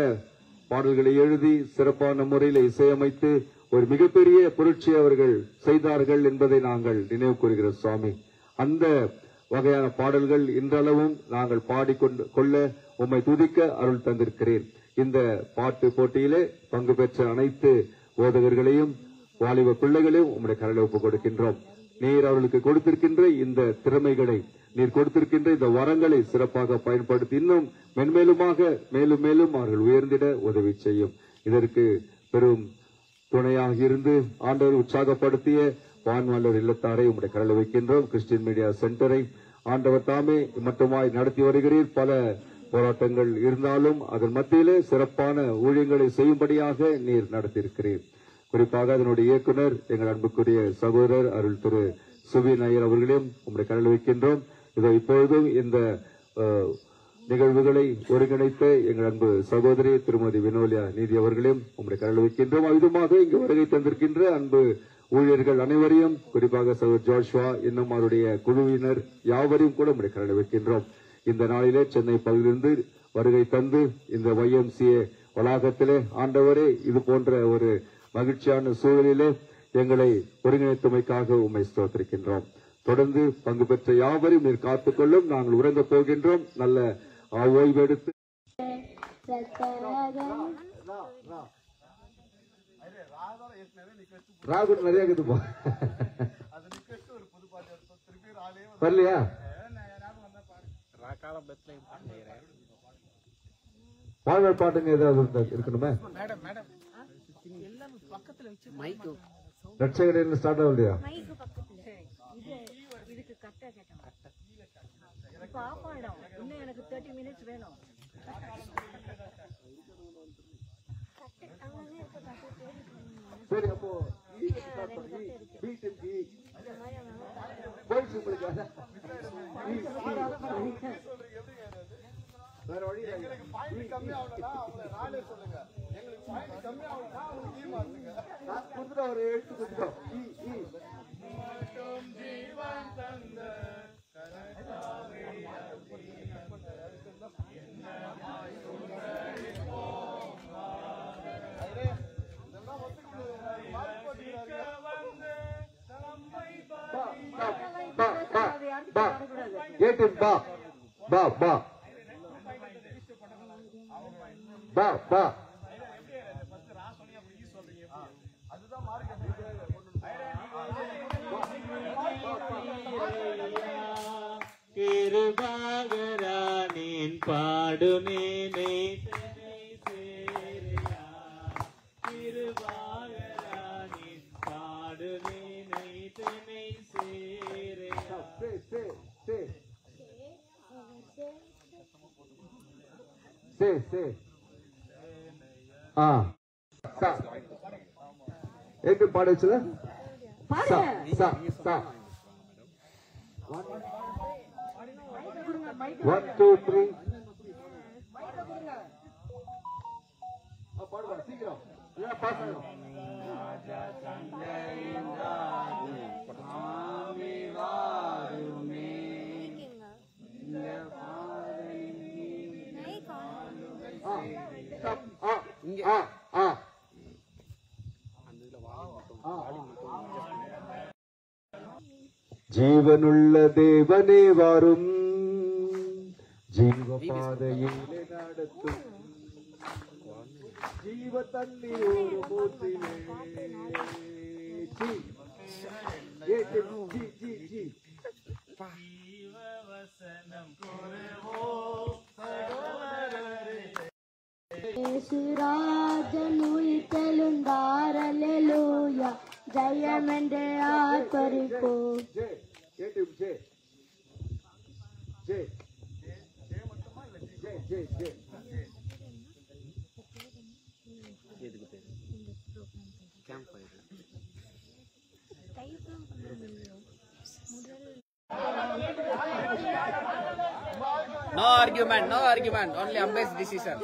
பாடல்களை எழுதி சிறப்பான முறையில் இசையமைத்து ஒரு மிகப்பெரிய புரட்சி அவர்கள் செய்தார்கள் என்பதை நாங்கள் நினைவு கூறுகிறோம் சுவாமி. அந்த வகையான பாடல்கள் இன்றளவும் நாங்கள் பாடிக்கொள்ள உம்மை துதிக்க அருள் தந்திருக்கிறேன். இந்த பாட்டு போட்டியிலே பங்கு பெற்ற அனைத்து போதகர்களையும் வாலிப பிள்ளைகளையும் உம்முடைய கரலை ஒப்புக் கொடுக்கின்றோம். நீர் அவர்களுக்கு கொடுத்திருக்கின்ற இந்த திறமைகளை, நீர் கொடுத்திருக்கின்ற இந்த வரங்களை சிறப்பாக பயன்படுத்தி இன்னும் மென்மேலுமாக மேலும் மேலும் அவர்கள் உயர்ந்திட உதவி செய்யும். இதற்கு பெரும் துணையாக இருந்து ஆண்டவர் உற்சாகப்படுத்திய வான்மலர் இல்லத்தாரை உம்முடைய கரலை வைக்கின்றோம். கிறிஸ்டியன் மீடியா சென்டரை ஆண்டவர் தாமே மட்டுமாய் நடத்தி வருகிறீர். பல போராட்டங்கள் இருந்தாலும் அதன் மத்தியிலே சிறப்பான ஊழியங்களை செய்யும்படியாக நீர் நடத்தியிருக்கிறீர். குறிப்பாக அதனுடைய இயக்குனர் எங்கள் அன்புக்குரிய சகோதரர் அருள் திரு சுபின் ஐயர் அவர்களையும் உம்முடைய கரலை வைக்கின்றோம். இதோ இப்பொழுதும் இந்த நிகழ்வுகளை ஒருங்கிணைத்த எங்கள் அன்பு சகோதரி திருமதி வினோலியா நீதி அவர்களையும் உம்முடைய கரலை வைக்கின்றோம். விதமாக இங்கு வருகை தந்திருக்கின்ற அன்பு ஊழியர்கள் அனைவரையும், குறிப்பாக சகோதர் ஜோஷ்வா இன்னும் அவருடைய குழுவினர் யாவரையும் கூட உம்முடைய கரலை வைக்கின்றோம். இந்த நாளிலே சென்னை பகுதியிலிருந்து வருகை தந்து இந்த YMCA வளாகத்திலே ஆண்டவரே இது போன்ற ஒரு மகிழ்ச்சியான சூழலிலே எங்களை ஒருங்கிணைத்தமைக்காக உம்மை ஸ்தோத்திரிக்கின்றோம். தொடர்ந்து பங்கு பெற்ற யாவரையும் நீர் காத்துக்கொள்ளும். நாங்கள் உறங்க போகின்றோம். நல்ல ஓய்வெடுத்து ராகுல் நிறைய இருக்குதுப்பா. வரலையா? வாழ்நாள் பாட்டுங்க ஏதாவது இருக்கணுமே. ரட்சகர் ஸ்டார்ட் ஆகலையா? இப்ப ஆஃப் ஆயிடும். இன்னும் எனக்கு 30 minutes வேணும். சரி, அப்போ பி டீம் போயிடுச்சு உங்களுக்கு. வேற வழி கொடுத்துட்டோம், ஒரு எடுத்து கொடுத்துட்டோம். பா பா பா பா பா கிருபாகரானின் பாடுமேனை கிருபாகரானின் பாடுமேனை தனை சேரே. ஏட்டு பாட வச்சுல பாடுங்க. ஒன் டூ த்ரீ பாடுவா சீக்கிரம் பாஸ் ஆகும். ஜீவனுள்ள தேவனே வாரும், ஜீவ பாதையிலே நடத்தும், ஜீவ தண்ணீர் ஒரு மூச்சிலே യേശുരാജൻ ഉയർത്തെഴുந்தார் ഹല്ലേലൂയ ജയമെന്റെ ആർപ്പരിപ്പോ No argument, only umpire's decision.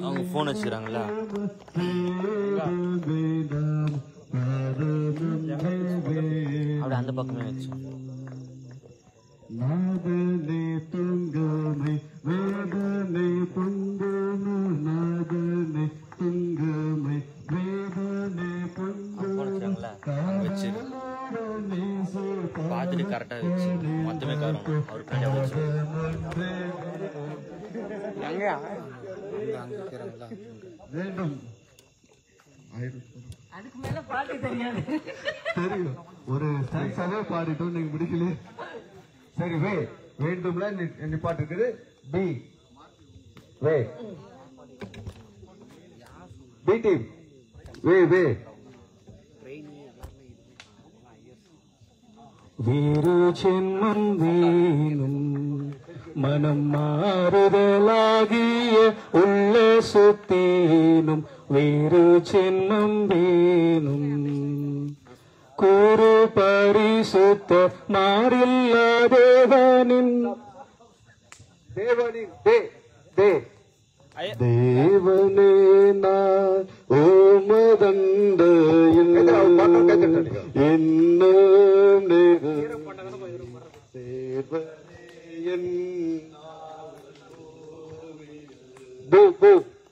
அவங்க போன் வச்சுக்கிறாங்களா? அப்படி அந்த பக்கமே வச்சு வச்சு பார்த்துட்டு கரெக்டா வச்சு மொத்தமே காரும் அவர் பின்னாடி வச்சு வேண்டும். அதுக்கு மேல பாட்டு தெரியாது. தெரியும், ஒரு சைஸாவே பாடிட்டோம், நீங்க முடிக்கல. சரி, வே வேண்டும்ல பாட்டு இருக்குது. பி வே பி டீம் வே வே வேறு ஜென்மம் வேணும், மனம் மாறுதலாகிய உள்ள சுத்தேனும் வேறு ஜென்மம் வேணும். கூறு பரிசுத்த மாறில்ல தேவனின் தேவனே நான் ஓமதண்டையில் என்ன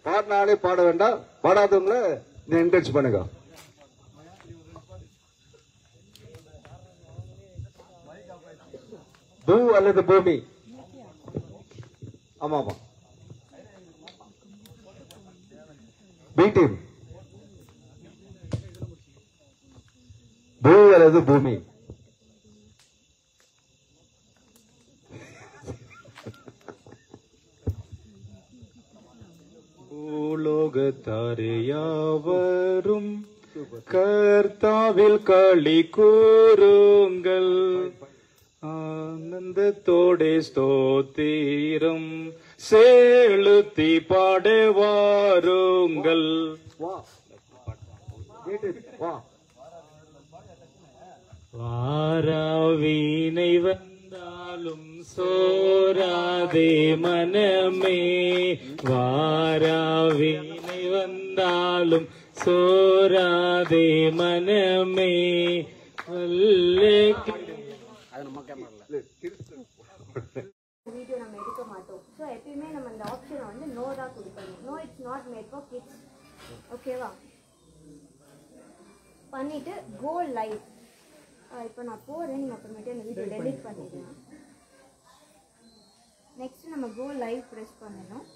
பாடினாலே பாட வேண்டாம், பாடாதவங்கள என்கரேஜ் பண்ணுங்க. பூ அல்லது பூமி ஆமா ஆமா. பி டீம் பூ அல்லது பூமி? பூலோகத்தாரே யாவரும் கர்த்தாவில் களி கூறுங்கள், ஆனந்தத்தோடே ஸ்தோத்திரம் செலுத்தி பாடுவாருங்கள். வாராவினை வந்தாலும் சோராதே மனமே, வாராவினை வந்தாலும் சோராதே மனமே, வீடியோ நம்ம எடுக்க மாட்டோம். ஸோ எப்பயுமே நம்ம இந்த ஆப்ஷனை வந்து நோ தான் கொடுக்கணும். No it's not made for kids. ஓகேவா? பண்ணிட்டு கோ லைவ். இப்போ நான் போகிறேன், நீங்கள் அப்புறமேட்டு அந்த வீடியோ டெலிட் பண்ணிடுங்க. நெக்ஸ்ட் நம்ம கோ லைவ் ப்ரெஸ் பண்ணணும்.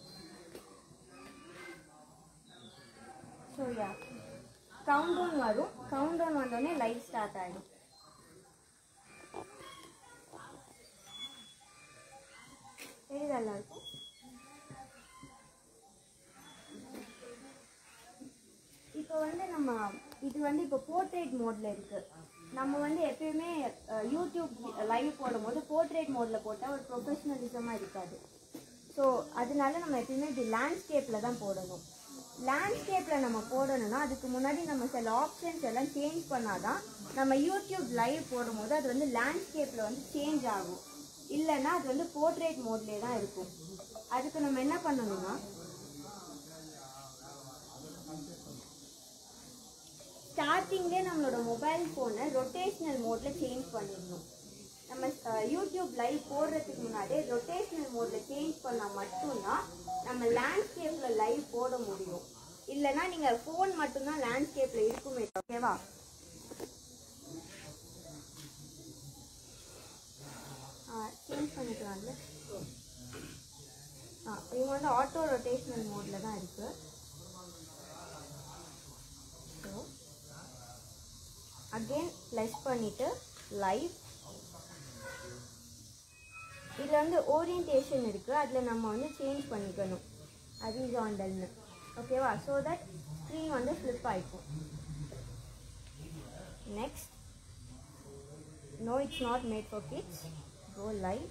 ஸோ யா கவுண்ட் டவுன் வரும். கவுண்ட் டவுன் வந்தோடனே லைவ் ஸ்டார்ட் ஆகிடும். தெரியுதா எல்லாருக்கும்? இப்போ வந்து நம்ம இது வந்து இப்போ போர்ட்ரேட் மோட்ல இருக்கு. நம்ம வந்து எப்பயுமே யூடியூப் லைவ் போடும்போது போர்ட்ரேட் மோட்ல போட்டால் ஒரு ப்ரொஃபஷனலிசமாக இருக்காது. ஸோ அதனால நம்ம எப்பயுமே இது லேண்ட்ஸ்கேப்பில் தான் போடணும். லேண்ட்ஸ்கேப்பில் நம்ம போடணும்னா அதுக்கு முன்னாடி நம்ம சில ஆப்ஷன்ஸ் எல்லாம் சேஞ்ச் பண்ணாதான் நம்ம யூடியூப் லைவ் போடும்போது அது வந்து லேண்ட்ஸ்கேப்பில் வந்து சேஞ்ச் ஆகும். இல்லைன்னா அது வந்து போர்ட்ரேட் மோட்லேயே தான் இருக்கும். அதுக்கு நம்ம என்ன பண்ணணும்னா ஸ்டார்டிங்லேயே நம்மளோட மொபைல் ஃபோனை ரொட்டேஷனல் மோடில் சேஞ்ச் பண்ணிடணும். நம்ம யூடியூப் லைவ் போடுறதுக்கு முன்னாடி ரொட்டேஷனல் மோடில் சேஞ்ச் பண்ணால் மட்டும்தான் நம்ம லேண்ட்ஸ்கேப்பில் லைவ் போட முடியும். இல்லைன்னா நீங்கள் ஃபோன் மட்டும்தான் லேண்ட்ஸ்கேப்பில் இருக்குமே. ஓகேவா? சேஞ்ச் பண்ணிக்கலாம்ல. இவங்க வந்து ஆட்டோ ரொட்டேஷனல் மோடில் தான் இருக்கு. ஸோ அகெயின் ப்ளஸ் பண்ணிட்டு லைவ். இதில் வந்து ஓரியன்டேஷன் இருக்குது, அதில் நம்ம வந்து சேஞ்ச் பண்ணிக்கணும் ஹரிசாண்டல்னு. ஓகேவா? ஸோ தட் ஸ்க்ரீன் வந்து ஃப்ளிப் ஆகிக்கும். Next no it's not made for kids. Go live.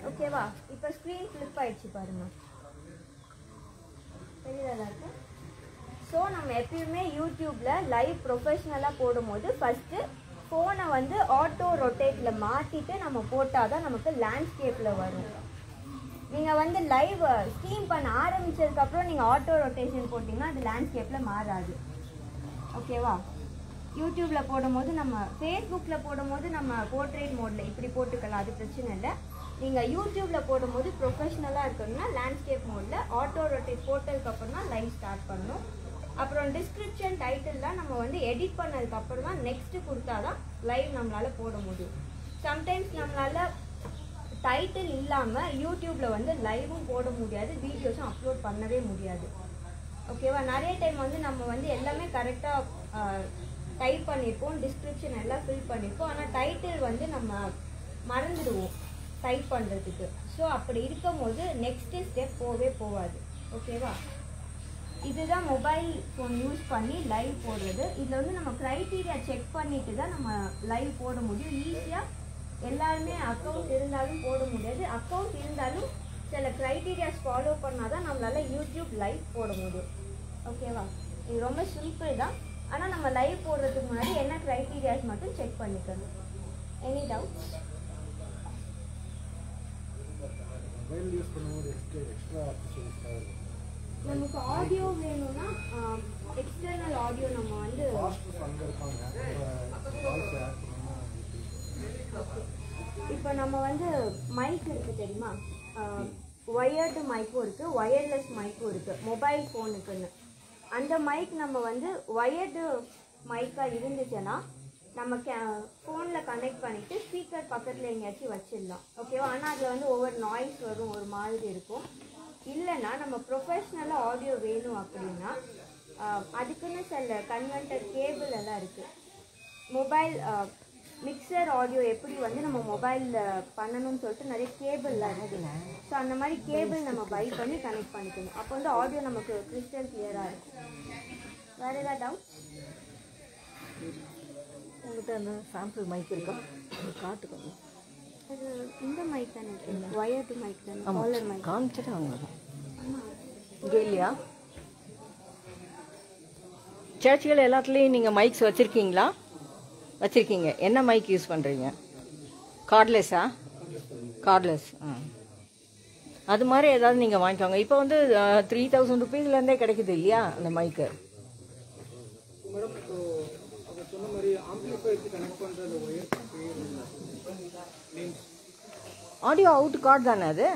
ஓகேவா? இப்போ ஸ்க்ரீன் ஃப்ளிப் ஆயிடுச்சு பாருங்க. தெரியுதா இருக்கு? ஸோ நம்ம எப்பயுமே யூடியூப்ல லைவ் ப்ரொஃபஷ்னலாக போடும்போது ஃபர்ஸ்ட் ஃபோனை வந்து ஆட்டோ ரொட்டேட்டில் மாற்றிட்டு நம்ம போட்டால் தான் நமக்கு லேண்ட்ஸ்கேப்பில் வரும். நீங்கள் வந்து லைவ் ஸ்ட்ரீம் பண்ண ஆரம்பித்ததுக்கப்புறம் நீங்கள் ஆட்டோ ரொட்டேஷன் போட்டிங்கன்னா அது லேண்ட்ஸ்கேப்பில் மாறாது. ஓகேவா? யூடியூப்பில் போடும்போது நம்ம ஃபேஸ்புக்கில் போடும்போது நம்ம போர்ட்ரேட் மோடில் இப்படி போட்டுக்கலாம், அது பிரச்சனை இல்லை. நீங்கள் யூடியூப்பில் போடும்போது ப்ரொஃபஷ்னலாக இருக்கணும்னா லேண்ட்ஸ்கேப் மோடில் ஆட்டோ ரொட்டேட் போட்டதுக்கப்புறம் தான் லைவ் ஸ்டார்ட் பண்ணணும். அப்புறம் டிஸ்கிரிப்ஷன் டைட்டில்லாம் நம்ம வந்து எடிட் பண்ணதுக்கப்புறம் தான் நெக்ஸ்ட்டு கொடுத்தா தான் லைவ் நம்மளால் போட முடியும். சம்டைம்ஸ் நம்மளால் டைட்டில் இல்லாமல் யூடியூப்பில் வந்து லைவும் போட முடியாது, வீடியோஸும் அப்லோட் பண்ணவே முடியாது. ஓகேவா? நிறைய டைம் வந்து நம்ம வந்து எல்லாமே கரெக்டாக டைப் பண்ணியிருப்போம், டிஸ்கிரிப்ஷன் எல்லாம் ஃபில் பண்ணியிருப்போம், ஆனால் டைட்டில் வந்து நம்ம மறந்துடுவோம் டைப் பண்ணுறதுக்கு. ஸோ அப்படி இருக்கும் போது நெக்ஸ்ட் ஸ்டெப் போகாது. ஓகேவா? இதுதான் மொபைல் ஃபோன் யூஸ் பண்ணி லைவ் போடுறது. இதில் வந்து நம்ம க்ரைட்டீரியா செக் பண்ணிட்டு தான் நம்ம லைவ் போட முடியும். ஈஸியாக எல்லாருமே அக்கௌண்ட் இருந்தாலும் போட முடியாது. அக்கௌண்ட் இருந்தாலும் சில க்ரைட்டீரியாஸ் ஃபாலோ பண்ணால் தான் நம்மளால் யூடியூப் லைவ் போட முடியும். ஓகேவா? இது ரொம்ப சிம்பிள் தான். ஆனால் நம்ம லைவ் போடுறதுக்கு முன்னாடி என்ன க்ரைட்டீரியாஸ் மட்டும் செக் பண்ணிக்கணும். Any doubts? நமக்கு ஆடியோ வேணும்னா எக்ஸ்டர்னல் ஆடியோ நம்ம வந்து இப்போ நம்ம வந்து மைக் இருக்குது தெரியுமா? ஒயர்டு மைக்கும் இருக்குது, ஒயர்லெஸ் மைக்கும் இருக்குது மொபைல் ஃபோனுக்குன்னு. அந்த மைக் நம்ம வந்து ஒயர்டு மைக்காக இருந்துச்சுன்னா நம்ம ஃபோனில் கனெக்ட் பண்ணிவிட்டு ஸ்பீக்கர் பக்கத்தில் எங்கேயாச்சும் வச்சிடலாம். ஓகேவா? ஆனால் அதில் வந்து ஒவ்வொரு நாய்ஸ் வரும், ஒரு மாதிரி இருக்கும். இல்லைன்னா நம்ம ப்ரொஃபஷ்னலாக ஆடியோ வேணும் அப்படின்னா அதுக்குன்னு சில கன்வெர்ட்டர் கேபிள் எல்லாம் இருக்குது. மொபைல் மிக்சர் ஆடியோ எப்படி வந்து நம்ம மொபைலில் பண்ணணும்னு சொல்லிட்டு நிறைய கேபிள்லாம் இருக்குல்ல. ஸோ அந்த மாதிரி கேபிள் நம்ம பை பண்ணி கனெக்ட் பண்ணிக்கணும். அப்போ வந்து ஆடியோ நமக்கு கிறிஸ்டல் கிளியராக இருக்கும். வேறு ஏதாவது டவுட்? உங்கள்கிட்ட அந்த சாம்பிள் மைக் இருக்கா? காட்டுக்கோங்க. அது இந்த மைக் தானே, ஒயர்டு மைக் தானே, காலர் மைக் காமிச்சிட்டு அவங்க இங்கே இல்லையா? சர்ச்சுகள் எல்லாத்துலேயும் நீங்கள் மைக்ஸ் வச்சுருக்கீங்களா? வச்சுருக்கீங்க. என்ன மைக் யூஸ் பண்ணுறீங்க? கார்ட்லெஸ்ஸா? கார்ட்லெஸ். அது மாதிரி ஏதாவது நீங்கள் வாங்கிக்கோங்க. இப்போ வந்து 3000 rupeesலேருந்தே கிடைக்குது இல்லையா அந்த மைக்கு? மேடம் அவர் சொன்ன மாதிரி ஆம்பிளிஃபையருக்கு கனெக்ட் பண்ணுறது ஒயர் ஆடியோ அவுட் கார்டு தானே அது?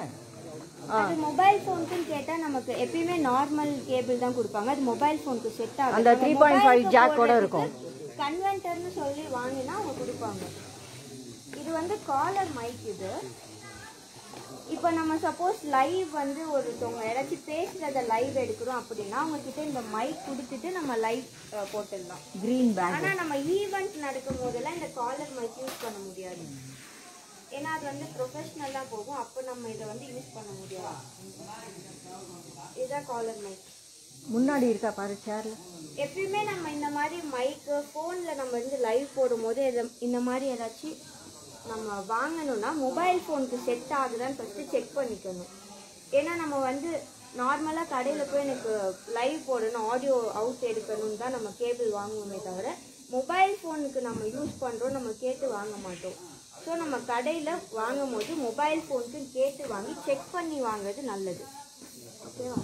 அது மொபைல் ஃபோனுக்குன்னு கேட்டால் நமக்கு எப்பயுமே நார்மல் கேபிள் தான் கொடுப்பாங்க. அது மொபைல் ஃபோனுக்கு செட் ஆகும். அந்த 3.5 ஜாக்கோட இருக்கும். கன்வெர்ட்டர்னு சொல்லி வாங்கினா அவங்க கொடுப்பாங்க. இது வந்து காலர் மைக். இது இப்போ நம்ம சப்போஸ் லைவ் வந்து ஒருத்தவங்க யாராச்சும் பேசுகிறத லைவ் எடுக்கிறோம் அப்படின்னா அவங்கக்கிட்ட இந்த மைக் கொடுத்துட்டு நம்ம லைவ் போட்டுடலாம். Green back. ஆனால் நம்ம ஈவெண்ட் நடக்கும் போதெல்லாம் இந்த காலர் மைக் யூஸ் பண்ண முடியாது. ஏன்னா அது வந்து ப்ரொஃபஷ்னலாக போகும். அப்போ நம்ம இதை வந்து யூஸ் பண்ண முடியாது. இதுதான் காலர் மைக். முன்னாடி இருக்கா பாரு சேரில். எப்பயுமே நம்ம இந்த மாதிரி மைக்கு ஃபோனில் நம்ம வந்து லைவ் போடும்போது இந்த மாதிரி ஏதாச்சும் நம்ம வாங்கணும்னா மொபைல் ஃபோனுக்கு செட் ஆகுதான்னு ஃபஸ்ட்டு செக் பண்ணிக்கணும். ஏன்னா நம்ம வந்து நார்மலாக கடையில் போய் எனக்கு லைவ் போடணும், ஆடியோ அவுட் எடுக்கணும்னு தான் நம்ம கேபிள் வாங்குவோமே தவிர மொபைல் ஃபோனுக்கு நம்ம யூஸ் பண்ணுறோம் நம்ம கேட்டு வாங்க மாட்டோம். ஸோ நம்ம கடையில் வாங்கும் போது மொபைல் ஃபோனுக்கு கேட்டு வாங்கி செக் பண்ணி வாங்குறது நல்லது. ஓகேவா?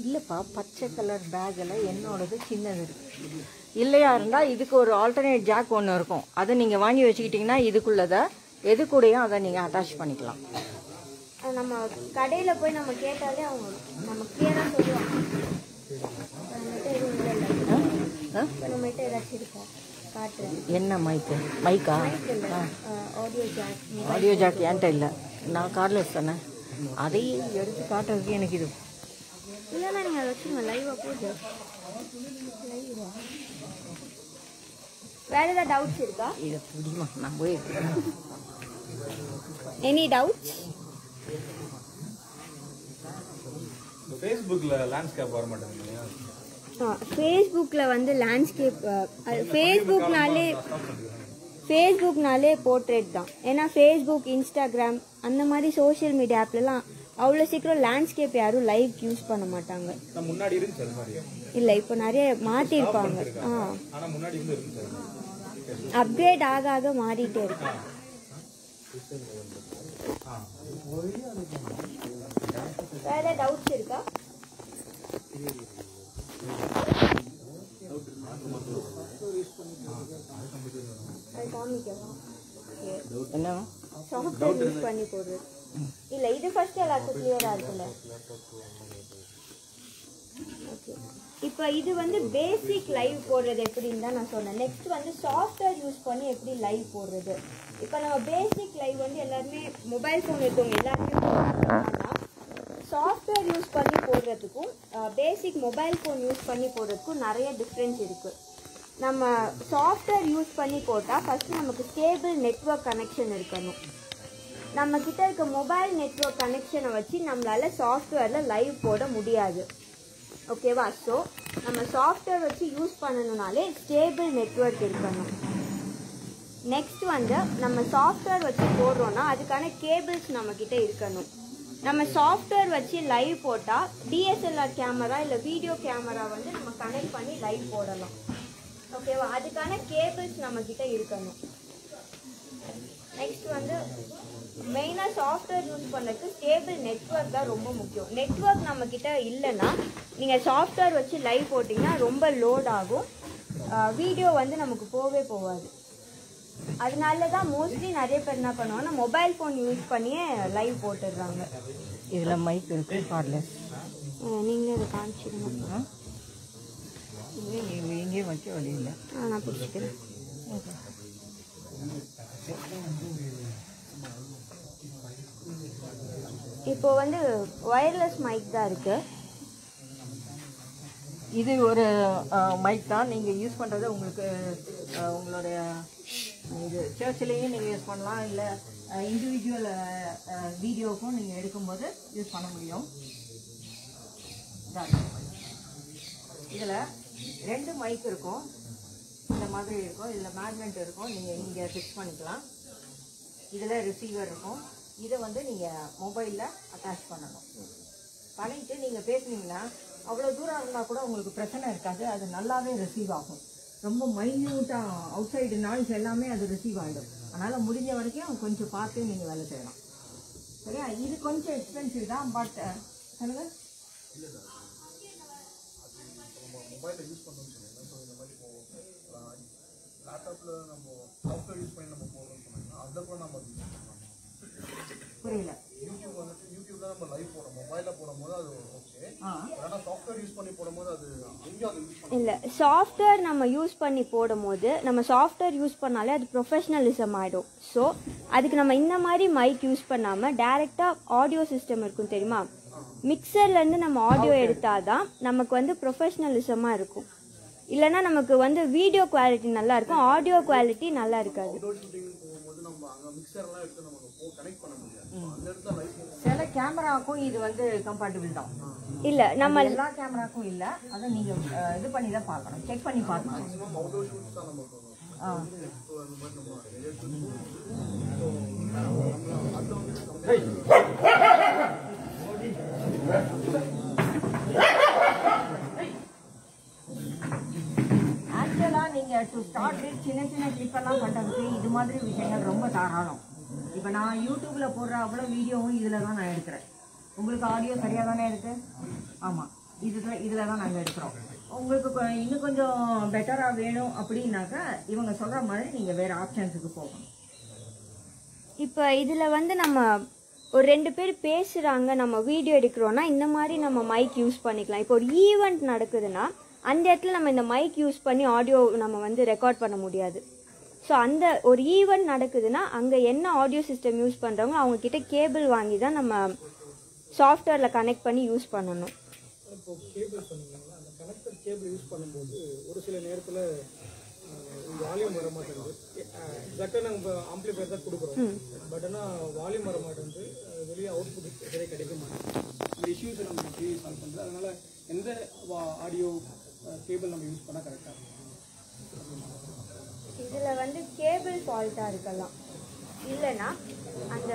இல்லைப்பா, பச்சை கலர் பேக்கில் என்னோடது சின்னது இருக்குது. இல்லையா இருந்தால் இதுக்கு ஒரு ஆல்டர்னேட் ஜாக் ஒன்று இருக்கும். அதை நீங்கள் வாங்கி வச்சுக்கிட்டிங்கன்னா இதுக்குள்ளதை எது கூடயும் அதை நீங்கள் அட்டாச் பண்ணிக்கலாம். நம்ம கடையில் போய் நம்ம கேட்டாலே அவங்க நம்ம கிளியராக சொல்லுவாங்க. நம்மகிட்ட எதுவும் இல்லை. நம்மகிட்ட ஏதாச்சும் இருக்கா காட்டுறது? என்ன மைக்கு? மைக்கா? Audio jack. ஆடியோ ஜாக் என்கிட்ட இல்லை. நான் கார்ட்லெஸ் தானே. அதையே எடுத்து காட்டுறதுக்கு எனக்கு இது இல்லைன்னா நீங்கள் அதை வச்சுருங்க. லைவாக போட்டு லைவா. வேறு ஏதாவது டவுட்ஸ் இருக்கா? இதை புரியுமா? நான் போய் எனி டவுட்ஸ்? ஃபேஸ்புக்கில் லேண்ட்ஸ்கேப் வர மாட்டேங்குது. ஃபேஸ்புக்கில் வந்து லேண்ட்ஸ்கேப் ஃபேஸ்புக்னாலே போர்ட்ரேட் தான். ஏன்னா ஃபேஸ்புக், இன்ஸ்டாகிராம் அந்த மாதிரி சோஷியல் மீடியா ஆப்லலாம் அவ்வளோ சீக்கிரம் லேண்ட்ஸ்கேப் யாரும் லைவ் யூஸ் பண்ண மாட்டாங்க. முன்னாடி இருந்துச்சு அது மாதிரி. இல்லை, இப்போ நிறைய மாற்றிருப்பாங்க. அப்கிரேட் ஆக ஆக மாறிட்டே இருக்கு. வேற டவுட்ஸ் இருக்கா? என்ன சாஃப்ட்வேர் யூஸ் பண்ணி போடுறது இல்லை. இது ஃபர்ஸ்ட் எல்லாருக்கும் கிளியராக இருக்குல்ல? ஓகே. இப்போ இது வந்து பேசிக் லைவ் போடுறது எப்படின்னு தான் நான் சொன்னேன். நெக்ஸ்ட் வந்து சாஃப்ட்வேர் யூஸ் பண்ணி எப்படி லைவ் போடுறது. இப்போ நம்ம பேசிக் லைவ் வந்து எல்லாருமே மொபைல் ஃபோன் இருக்கவங்க எல்லாருமே போடுறோம். சாஃப்ட்வேர் யூஸ் பண்ணி போடுறதுக்கும் பேசிக் மொபைல் ஃபோன் யூஸ் பண்ணி போடுறதுக்கும் நிறைய டிஃப்ரென்ஸ் இருக்குது. நம்ம சாஃப்ட்வேர் யூஸ் பண்ணி போட்டால் ஃபஸ்ட்டு நமக்கு ஸ்டேபிள் நெட்வொர்க் கனெக்ஷன் இருக்கணும். நம்மக்கிட்ட இருக்க மொபைல் நெட்வொர்க் கனெக்ஷனை வச்சு நம்மளால் சாஃப்ட்வேரில் லைவ் போட முடியாது. ஓகேவா? ஸோ நம்ம சாஃப்ட்வேர் வச்சு யூஸ் பண்ணணுனாலே ஸ்டேபிள் நெட்வொர்க் இருக்கணும். நெக்ஸ்ட் வந்து நம்ம சாஃப்ட்வேர் வச்சு போடுறோன்னா அதுக்கான கேபிள்ஸ் நம்மக்கிட்ட இருக்கணும். நம்ம சாஃப்ட்வேர் வச்சு லைவ் போட்டால் டிஎஸ்எல்ஆர் கேமரா இல்லை வீடியோ கேமரா வந்து நம்ம கனெக்ட் பண்ணி லைவ் போடலாம். ஓகேவா? அதுக்கான கேபிள்ஸ் நம்மக்கிட்ட இருக்கணும். நெக்ஸ்ட் வந்து மெயினாக சாஃப்ட்வேர் யூஸ் பண்ணுறதுக்கு ஸ்டேபிள் நெட்வொர்க் தான் ரொம்ப முக்கியம். நெட்வொர்க் நம்மக்கிட்ட இல்லைன்னா நீங்கள் சாஃப்ட்வேர் வச்சு லைவ் போட்டிங்கன்னா ரொம்ப லோட் ஆகும், வீடியோ வந்து நமக்கு போகவே போகாது. அதனால தான் மோஸ்ட்லி நிறைய பேர் என்ன பண்ணுவாங்கன்னா மொபைல் ஃபோன் யூஸ் பண்ணியே லைவ் போட்டுடுறாங்க. இதில் மைக் இருக்கு கார்ட்லெஸ். நீங்களே அதை காமிச்சிடுங்க. இங்கேயும் வைக்க வழி இல்லை. நான் பிடிச்சிக்கிறேன். இப்போ வந்து வயர்லெஸ் மைக் தான் இருக்கு. இது ஒரு மைக் தான். நீங்கள் யூஸ் பண்ணுறது உங்களுக்கு உங்களுடைய இது சர்ச்சிலையும் நீங்கள் யூஸ் பண்ணலாம், இல்லை இண்டிவிஜுவல் வீடியோவுக்கும் நீங்கள் எடுக்கும்போது யூஸ் பண்ண முடியும். இதில் 2 மைக் இருக்கும், இந்த மாதிரி இருக்கும். இதில் மேக்னெட் இருக்கும், நீங்கள் இங்கே ஃபிக்ஸ் பண்ணிக்கலாம். இதில் ரிசீவர் இருக்கும். இதை வந்து நீங்கள் மொபைலில் அட்டாச் பண்ணணும். பண்ணிட்டு நீங்கள் பேசுனீங்கன்னா அவ்வளோ தூரம் இருந்தால் கூட உங்களுக்கு பிரச்சனை இருக்காது. அது நல்லாவே ரிசீவ் ஆகும். ரொம்ப மைன்யூட்டாக அவுட் சைடு நாய்ஸ் எல்லாமே அது ரிசீவ் ஆகிடும். அதனால் முடிஞ்ச வரைக்கும் கொஞ்சம் பார்த்து நீங்கள் வேலை செய்யலாம். சரியா? இது கொஞ்சம் எக்ஸ்பென்சிவ் தான். பட் சொல்லுங்கள். மொபைலில் யூஸ் பண்ணணும்னு சொன்னீங்கன்னா, ஸோ இந்த மாதிரி லேப்டாப்பில் நம்ம சாஃப்ட்வேர் யூஸ் பண்ணி நம்ம போகணும்னு சொன்னீங்கன்னா அதை கூட நம்ம யூஸ் பண்ணலாம். புரியல. யூடியூப் வந்துட்டு யூடியூப்ல நம்ம லைவ் போடுறோம், மொபைலில் போடும்போது அது ஓகே. ஆனால் சாஃப்ட்வேர் யூஸ் பண்ணி போடும்போது அது எங்கேயும் அது யூஸ் பண்ண இல்லை, சாஃப்ட்வேர் நம்ம யூஸ் பண்ணி போடும்போது நம்ம சாஃப்ட்வேர் யூஸ் பண்ணாலே அது ப்ரொஃபஷ்னலிசம் ஆகிடும். ஸோ அதுக்கு நம்ம இந்த மாதிரி மைக் யூஸ் பண்ணாமல் டைரெக்டாக ஆடியோ சிஸ்டம் இருக்கும் தெரியுமா, மிக்சர்லேருந்து நம்ம ஆடியோ எடுத்தால் தான் நமக்கு வந்து ப்ரொஃபஷ்னலிசமாக இருக்கும். இல்லைன்னா நமக்கு வந்து வீடியோ குவாலிட்டி நல்லா இருக்கும், ஆடியோ குவாலிட்டி நல்லா இருக்காது. சில கேமராவுக்கும் இது வந்து கம்பேட்டபிள் தான். இல்லை, நம்ம எல்லா கேமராக்கும் இல்லை. அதை நீங்கள் இது பண்ணி தான் பார்க்கணும், செக் பண்ணி பார்க்கணும். ஆக்சுவலாக நீங்கள் டு ஸ்டார்ட் சின்ன சின்ன கிளிப்பெல்லாம் பண்ணுறதுக்கு இது மாதிரி விஷயங்கள் ரொம்ப தாராளம். இப்போ நான் யூடியூப்பில் போடுற அவ்வளோ வீடியோவும் இதில் தான் நான் எடுக்கிறேன். உங்களுக்கு ஆடியோ சரியாக தானே இருக்குது? ஆமாம், இதில் தான் நாங்கள் எடுக்கிறோம். உங்களுக்கு இன்னும் கொஞ்சம் பெட்டராக வேணும் அப்படின்னாக்கா இவங்க சொல்கிற மாதிரி நீங்கள் வேறு ஆப்ஷன்ஸுக்கு போகணும். இப்போ இதில் வந்து நம்ம ஒரு 2 பேர் பேசுகிறாங்க, நம்ம வீடியோ எடுக்கிறோன்னா இந்த மாதிரி நம்ம மைக் யூஸ் பண்ணிக்கலாம். இப்போ ஒரு ஈவெண்ட் நடக்குதுன்னா அந்த இடத்துல நம்ம இந்த மைக் யூஸ் பண்ணி ஆடியோ நம்ம வந்து ரெக்கார்ட் பண்ண முடியாது. ஸோ அந்த ஒரு ஈவெண்ட் நடக்குதுன்னா அங்கே என்ன ஆடியோ சிஸ்டம் யூஸ் பண்ணுறவங்க அவங்கக்கிட்ட கேபிள் வாங்கி தான் நம்ம சாஃப்ட்வேரில் கனெக்ட் பண்ணி யூஸ் பண்ணணும். இப்போ கேபிள் சொன்னீங்கன்னா அந்த கனெக்டர் கேபிள் யூஸ் பண்ணும்போது ஒரு சில நேரத்தில் வால்யூம் வர மாட்டேங்குது. எக்ஸாக்டாக நம்ம ஆம்பிளிஃபையர் தான் கொடுக்குறோம், பட் ஆனால் வால்யூம் வர மாட்டேங்குது, வெளியே அவுட்புட் சரியாக கிடைக்க மாட்டேங்குது. இந்த இஷ்யூஸை நம்ம எப்படி சால்வ் பண்ணுறது? அதனால் எந்த ஆடியோ கேபிள் நம்ம யூஸ் பண்ணால் கரெக்டாக இருக்கும்? இதில் வந்து கேபிள் ஃபால்ட்டாக இருக்கலாம், இல்லைன்னா அந்த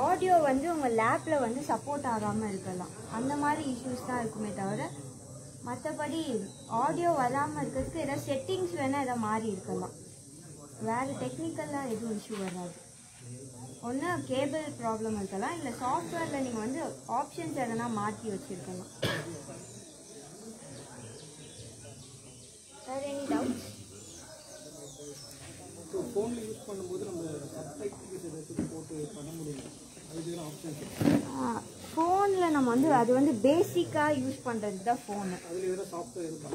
ஆடியோ வந்து உங்கள் லேப்பில் வந்து சப்போர்ட் ஆகாமல் இருக்கலாம். அந்த மாதிரி இஷ்யூஸ் தான் இருக்குமே தவிர மற்றபடி ஆடியோ வராமல் இருக்கிறதுக்கு ஏதாவது செட்டிங்ஸ் வேணால் எதாவது மாறி இருக்கலாம். வேறு டெக்னிக்கலாக எதுவும் இஷ்யூ வராது. ஒன்று கேபிள் ப்ராப்ளம் இருக்கலாம், இல்லை சாஃப்ட்வேரில் நீங்கள் வந்து ஆப்ஷன்ஸ் எதனா மாற்றி வச்சுருக்கலாம். வேறு எனி டவுட்ஸ்? ஸோ ஃபோனில் யூஸ் பண்ணும்போது நம்ம சப்டைட்டில்ஸ் ஏதாச்சும் போட்டு பண்ண முடியும், அதுக்கு ஆப்ஷன்ஸ்? ஃபோனில் நம்ம வந்து அது வந்து பேசிக்காக யூஸ் பண்ணுறது தான் ஃபோனு. அதில் எதாவது சாஃப்ட்வேர் இருக்கா?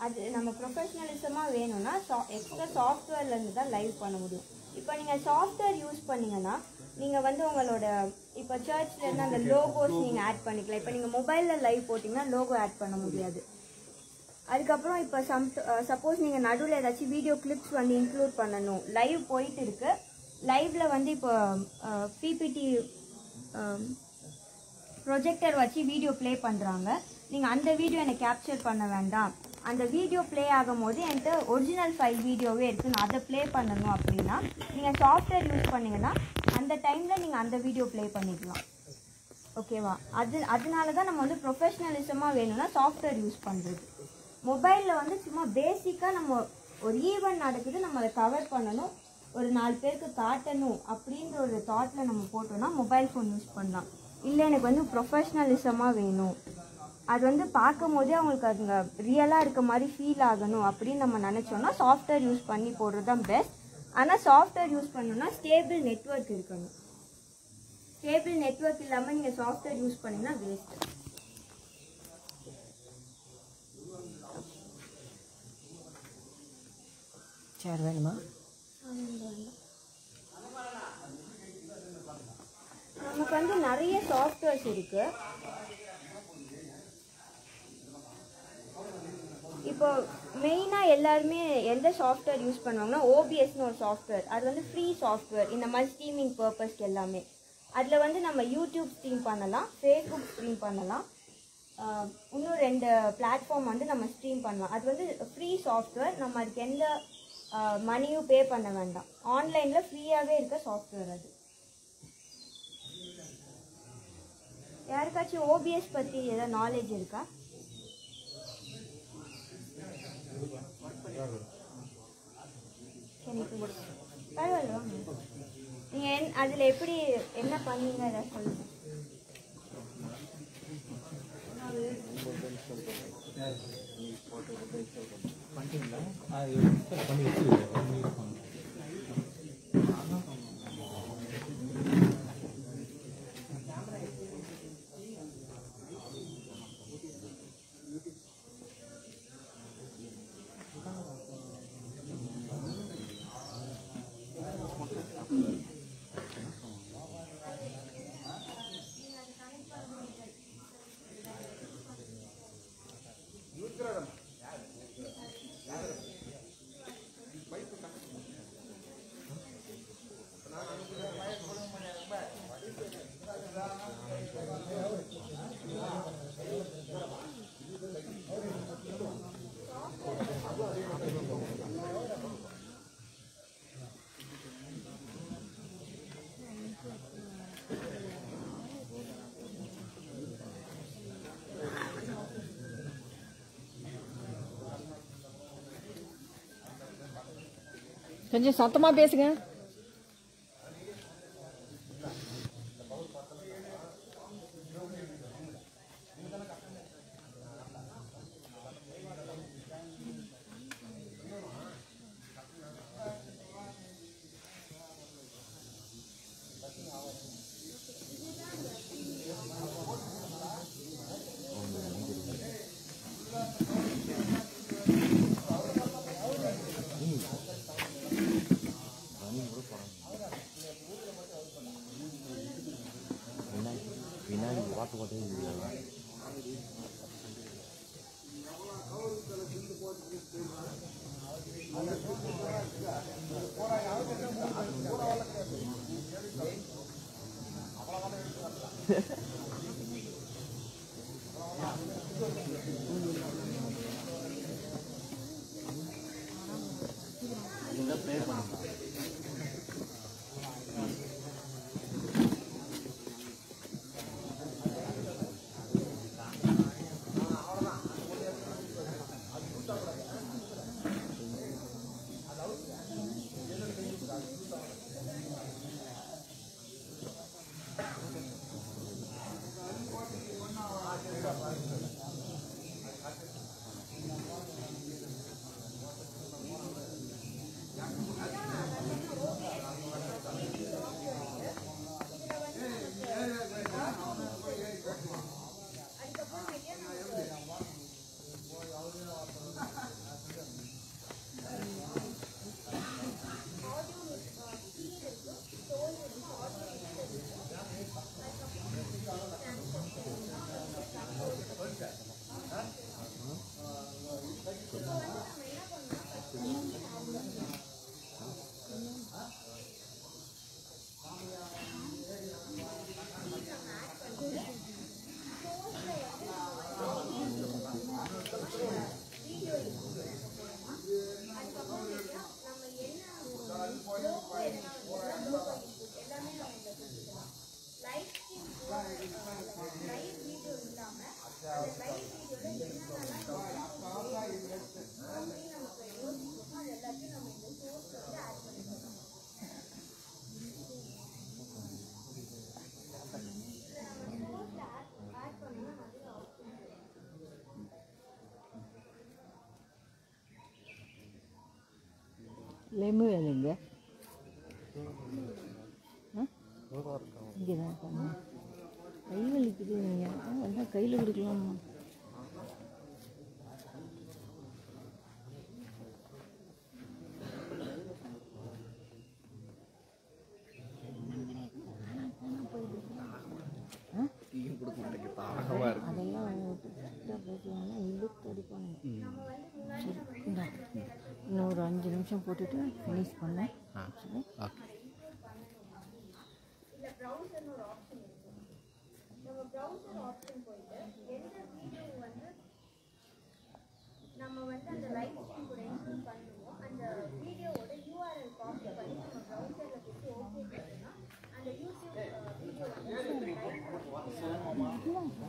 அது நம்ம ப்ரொஃபஷ்னலிசமாக வேணும்னா எக்ஸ்ட்ரா சாஃப்ட்வேர்லேருந்து தான் லைவ் பண்ண முடியும். இப்போ நீங்கள் சாஃப்ட்வேர் யூஸ் பண்ணிங்கன்னா நீங்கள் வந்து உங்களோட இப்போ சர்ச்லேருந்து அந்த லோகோஸ் நீங்கள் ஆட் பண்ணிக்கலாம். இப்போ நீங்கள் மொபைலில் லைவ் போட்டிங்கன்னா லோகோ ஆட் பண்ண முடியாது. அதுக்கப்புறம் இப்போ சப்போஸ் நீங்கள் நடுவில் ஏதாச்சும் வீடியோ கிளிப்ஸ் வந்து இன்க்ளூட் பண்ணணும், லைவ் போயிட்டு இருக்கு, லைவில் வந்து இப்போ பிபிடி ப்ரொஜெக்டர் வச்சு வீடியோ ப்ளே பண்ணுறாங்க, நீங்கள் அந்த வீடியோ எனக்கு கேப்சர் பண்ண வேண்டாம், அந்த வீடியோ ப்ளே ஆகும் போது என்கிட்ட ஒரிஜினல் ஃபைல் வீடியோவே இருக்குது, நான் அதை ப்ளே பண்ணணும் அப்படின்னா நீங்கள் சாஃப்ட்வேர் யூஸ் பண்ணிங்கன்னா அந்த டைமில் நீங்கள் அந்த வீடியோ ப்ளே பண்ணிக்கலாம். ஓகேவா? அதனால தான் நம்ம வந்து ப்ரொஃபஷ்னலிசமாக வேணும்னா சாஃப்ட்வேர் யூஸ் பண்ணுறது. மொபைலில் வந்து சும்மா பேசிக்காக நம்ம ஒரு ஈவெண்ட் நடக்குது, நம்ம அதை கவர் பண்ணணும், ஒரு 4 பேருக்கு காட்டணும் அப்படின்ற ஒரு தாட்டில் நம்ம போட்டோம்னா மொபைல் ஃபோன் யூஸ் பண்ணலாம். இல்லை எனக்கு வந்து ப்ரொஃபஷ்னலிசமாக வேணும், அது வந்து பார்க்கும் போதே அவங்களுக்கு அதுங்க ரியலாக இருக்க மாதிரி ஃபீல் ஆகணும் அப்படின்னு நம்ம நினச்சோன்னா சாஃப்ட்வேர் யூஸ் பண்ணி போடுறது தான் பெஸ்ட். ஆனால் சாஃப்ட்வேர் யூஸ் பண்ணணும்னா ஸ்டேபிள் நெட்வொர்க் இருக்கணும். ஸ்டேபிள் நெட்வொர்க் இல்லாமல் நீங்கள் சாஃப்ட்வேர் யூஸ் பண்ணிங்கன்னா வேஸ்ட்டு. சேர் வேணுமா? நமக்கு வந்து நிறைய சாஃப்ட்வேர்ஸ் இருக்கு. இப்போ மெயினாக எல்லாருமே எந்த சாஃப்ட்வேர் யூஸ் பண்ணுவாங்கன்னா ஓபிஎஸ்னு ஒரு சாஃப்ட்வேர். அது வந்து ஃப்ரீ சாஃப்ட்வேர் இந்த மாதிரி ஸ்ட்ரீமிங் பர்பஸ்க்கு எல்லாமே. அதில் வந்து நம்ம யூடியூப் ஸ்ட்ரீம் பண்ணலாம், ஃபேஸ்புக் ஸ்ட்ரீம் பண்ணலாம், இன்னும் 2 பிளாட்ஃபார்ம் வந்து நம்ம ஸ்ட்ரீம் பண்ணலாம். அது வந்து ஃப்ரீ சாஃப்ட்வேர். நம்ம அதுக்கு எந்த மணியும் பே பண்ண வேண்டாம். ஆன்லைனில் ஃப்ரீயாகவே இருக்க சாஃப்ட்வேர் அது. யாருக்காச்சும் ஓபிஎஸ் பற்றி ஏதாவது நாலேஜ் இருக்கா? பரவாயில்ல, நீங்கள் அதில் எப்படி என்ன பண்ணீங்க அதை சொல்லுங்க. கொஞ்சம் சத்தமா பேசுங்க. லெமு வேணுங்க. இங்கே தான் இருக்காங்க. கை வலிக்குது. அதான் கையில் கொடுக்கலாமா? நிமிஷம் போட்டுட்டு ஃபினிஷ் பண்ணேன். ஓகே. இல்ல ப்ரௌசர்னு ஒரு ஆப்ஷன் இருக்கு. நம்ம ப்ரௌசர் ஆப்ஷன் போயிட்டு எந்த வீடியோ வந்து நம்ம வந்து அந்த லைவ் ஸ்ட்ரீம் கூட இன்ஸ்டால் பண்ணுவோம், அந்த வீடியோவோட URL காப்பி பண்ணி நம்ம ப்ரௌசர்ல போட்டு ஓகே பண்ணா அந்த யூடியூப் வீடியோ வந்து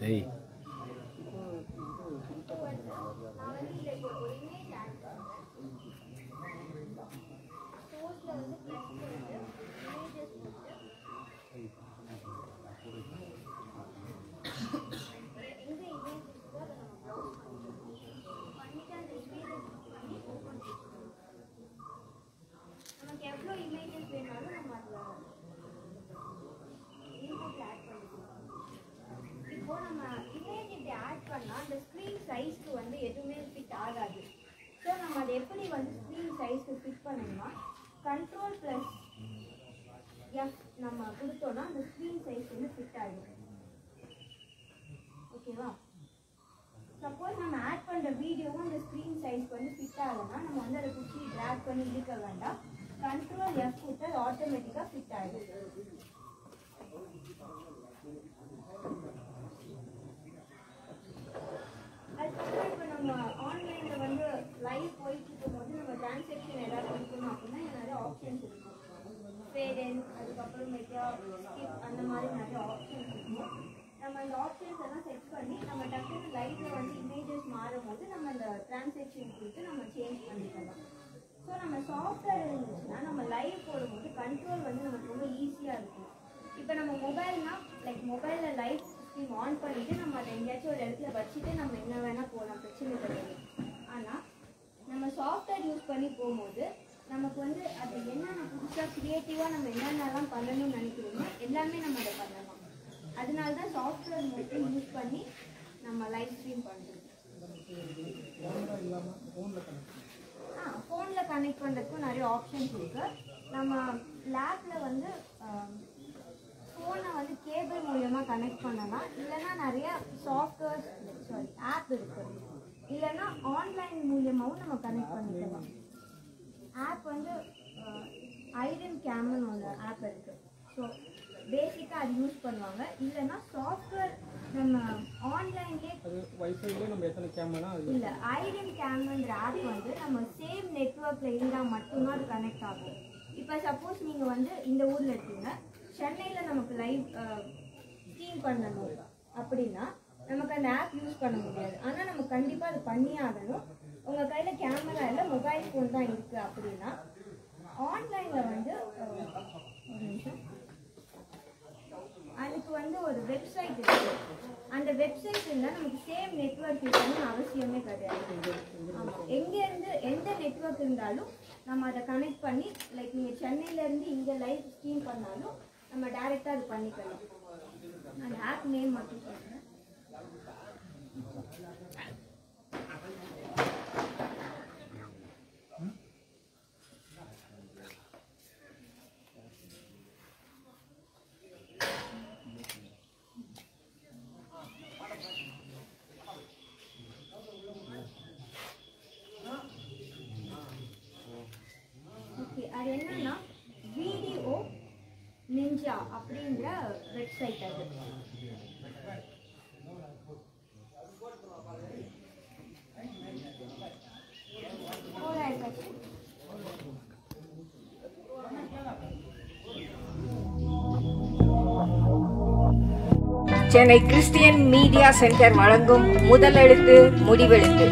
டேய் நமக்கு எவ்வளோ இமேஜஸ் வேணாலும் நம்ம அதில் இன்புட் ஆட் பண்ணிக்கலாம். இப்போ நம்ம இமேஜ் இப்படி ஆட் பண்ணால் அந்த ஸ்க்ரீன் சைஸ்க்கு வந்து எதுவுமே ஃபிட் ஆகாது. ஸோ நம்ம அதை எப்படி வந்து ஸ்க்ரீன் சைஸ்க்கு ஃபிட் பண்ணணும்னா Ctrl+F நம்ம கொடுத்தோன்னா அந்த ஸ்க்ரீன் சைஸ் வந்து ஃபிட் ஆகிடும். ஓகேவா? சப்போஸ் நம்ம ஆட் பண்ணுற வீடியோவும் அந்த ஸ்க்ரீன் சைஸ்க்கு வந்து ஃபிட் ஆகலைன்னா நம்ம வந்து அதை குச்சி ட்ராக் பண்ணி இழுக்க வேண்டாம். Ctrl+F கொடுத்து அது ஆட்டோமேட்டிக்காக ஃபிட் ஆகிடும். அதுக்கப்புறம் இப்போ நம்ம ஆன்லைனில் வந்து லைவ் போயிட்டு இருக்கும்போது நம்ம டிரான்சாக்ஷன் ஏதாவது கொடுக்கணும் அப்படின்னா நிறைய ஆப்ஷன்ஸ் இருக்கும். பேரண்ட் அதுக்கப்புறமேட்டா ஸ்கிப் அந்த மாதிரி நிறைய ஆப்ஷன்ஸ் இருக்கும். நம்ம அந்த ஆப்ஷன்ஸ் எல்லாம் செட் பண்ணி நம்ம டக்குனு லைவ்ல வந்து இமேஜஸ் மாறும் போது நம்ம அந்த டிரான்சாக்ஷன் கொடுத்து நம்ம சேஞ்ச் பண்ணிக்கலாம். ஸோ நம்ம சாஃப்ட்வேர் இருந்துச்சுன்னா நம்ம லைவ் போடும்போது கண்ட்ரோல் வந்து நமக்கு ரொம்ப ஈஸியாக இருக்கும். இப்போ நம்ம மொபைல்னா லைக் மொபைலில் லைவ் ஸ்ட்ரீம் ஆன் பண்ணிவிட்டு நம்ம அதை எங்கேயாச்சும் ஒரு இடத்துல வச்சுட்டு நம்ம என்ன வேணால் போகலாம், பிரச்சனை கிடையாது. ஆனால் நம்ம சாஃப்ட்வேர் யூஸ் பண்ணி போகும்போது நமக்கு வந்து அது என்னென்ன புதுசாக க்ரியேட்டிவாக நம்ம என்னென்னலாம் பண்ணணும்னு நினைக்கிறோமோ எல்லாமே நம்ம அதை பண்ணலாம். அதனால தான் சாஃப்ட்வேர் மட்டும் யூஸ் பண்ணி நம்ம லைவ் ஸ்ட்ரீம் பண்ணுறோம். ஃபோனில் கனெக்ட் பண்ணுறதுக்கும் நிறைய ஆப்ஷன்ஸ் இருக்குது. நம்ம லேப்பில் வந்து ஃபோனை வந்து கேபிள் மூலமாக கனெக்ட் பண்ணலாம். இல்லைன்னா நிறைய சாஃப்ட்வேர் ஆப் இருக்குது. இல்லைன்னா ஆன்லைன் மூலியமாகவும் நம்ம கனெக்ட் பண்ணிக்கலாம். ஆப் வந்து ஐடன் கேம்னு ஒரு ஆப் இருக்குது. ஸோ பேசிக்காக அது யூஸ் பண்ணுவாங்க. இல்லைன்னா சாஃப்ட்வேர் நம்ம ஆன்லைன்லேயே வைஃபைலே நம்ம எத்தனை கேமரா இல்லை ஐடன் கேம்ன்ற ஆப் வந்து நம்ம சேம் நெட்வொர்க்கில் இருந்தால் மட்டும்தான் அது கனெக்ட் ஆகும். இப்போ சப்போஸ் நீங்கள் வந்து இந்த ஊரில் இருக்கீங்க, சென்னையில் நமக்கு லைவ் ஸ்ட்ரீம் பண்ணணும் அப்படின்னா நமக்கு அந்த ஆப் யூஸ் பண்ண முடியாது. ஆனால் நம்ம கண்டிப்பாக அது பண்ணியே ஆகணும். உங்கள் கையில் கேமரா இல்லை, மொபைல் ஃபோன் தான் இருக்குது அப்படின்னா ஆன்லைனில் வந்து ஒரு நிமிஷம் அதுக்கு வந்து ஒரு வெப்சைட் இருக்குது. அந்த வெப்சைட் இருந்தால் நமக்கு சேம் நெட்வொர்க் இருக்கணும்னு அவசியமே கிடையாது. ஆமாம், எங்கேருந்து எந்த நெட்வொர்க் இருந்தாலும் நம்ம அதை கனெக்ட் பண்ணி லைக் நீங்கள் சென்னையிலேருந்து இங்கே லைவ் ஸ்ட்ரீம் பண்ணாலும் நம்ம டைரெக்டாக அது பண்ணிக்கலாம். அந்த ஆப் நேம் மட்டும் சொல்கிறேன். என்னன்னா வீடியோ நிஞ்சா அப்படின்ற வெப்சைட் அது. சென்னை கிறிஸ்டியன் மீடியா சென்டர் வழங்கும் முதலெழுத்து முடிவெழுத்து.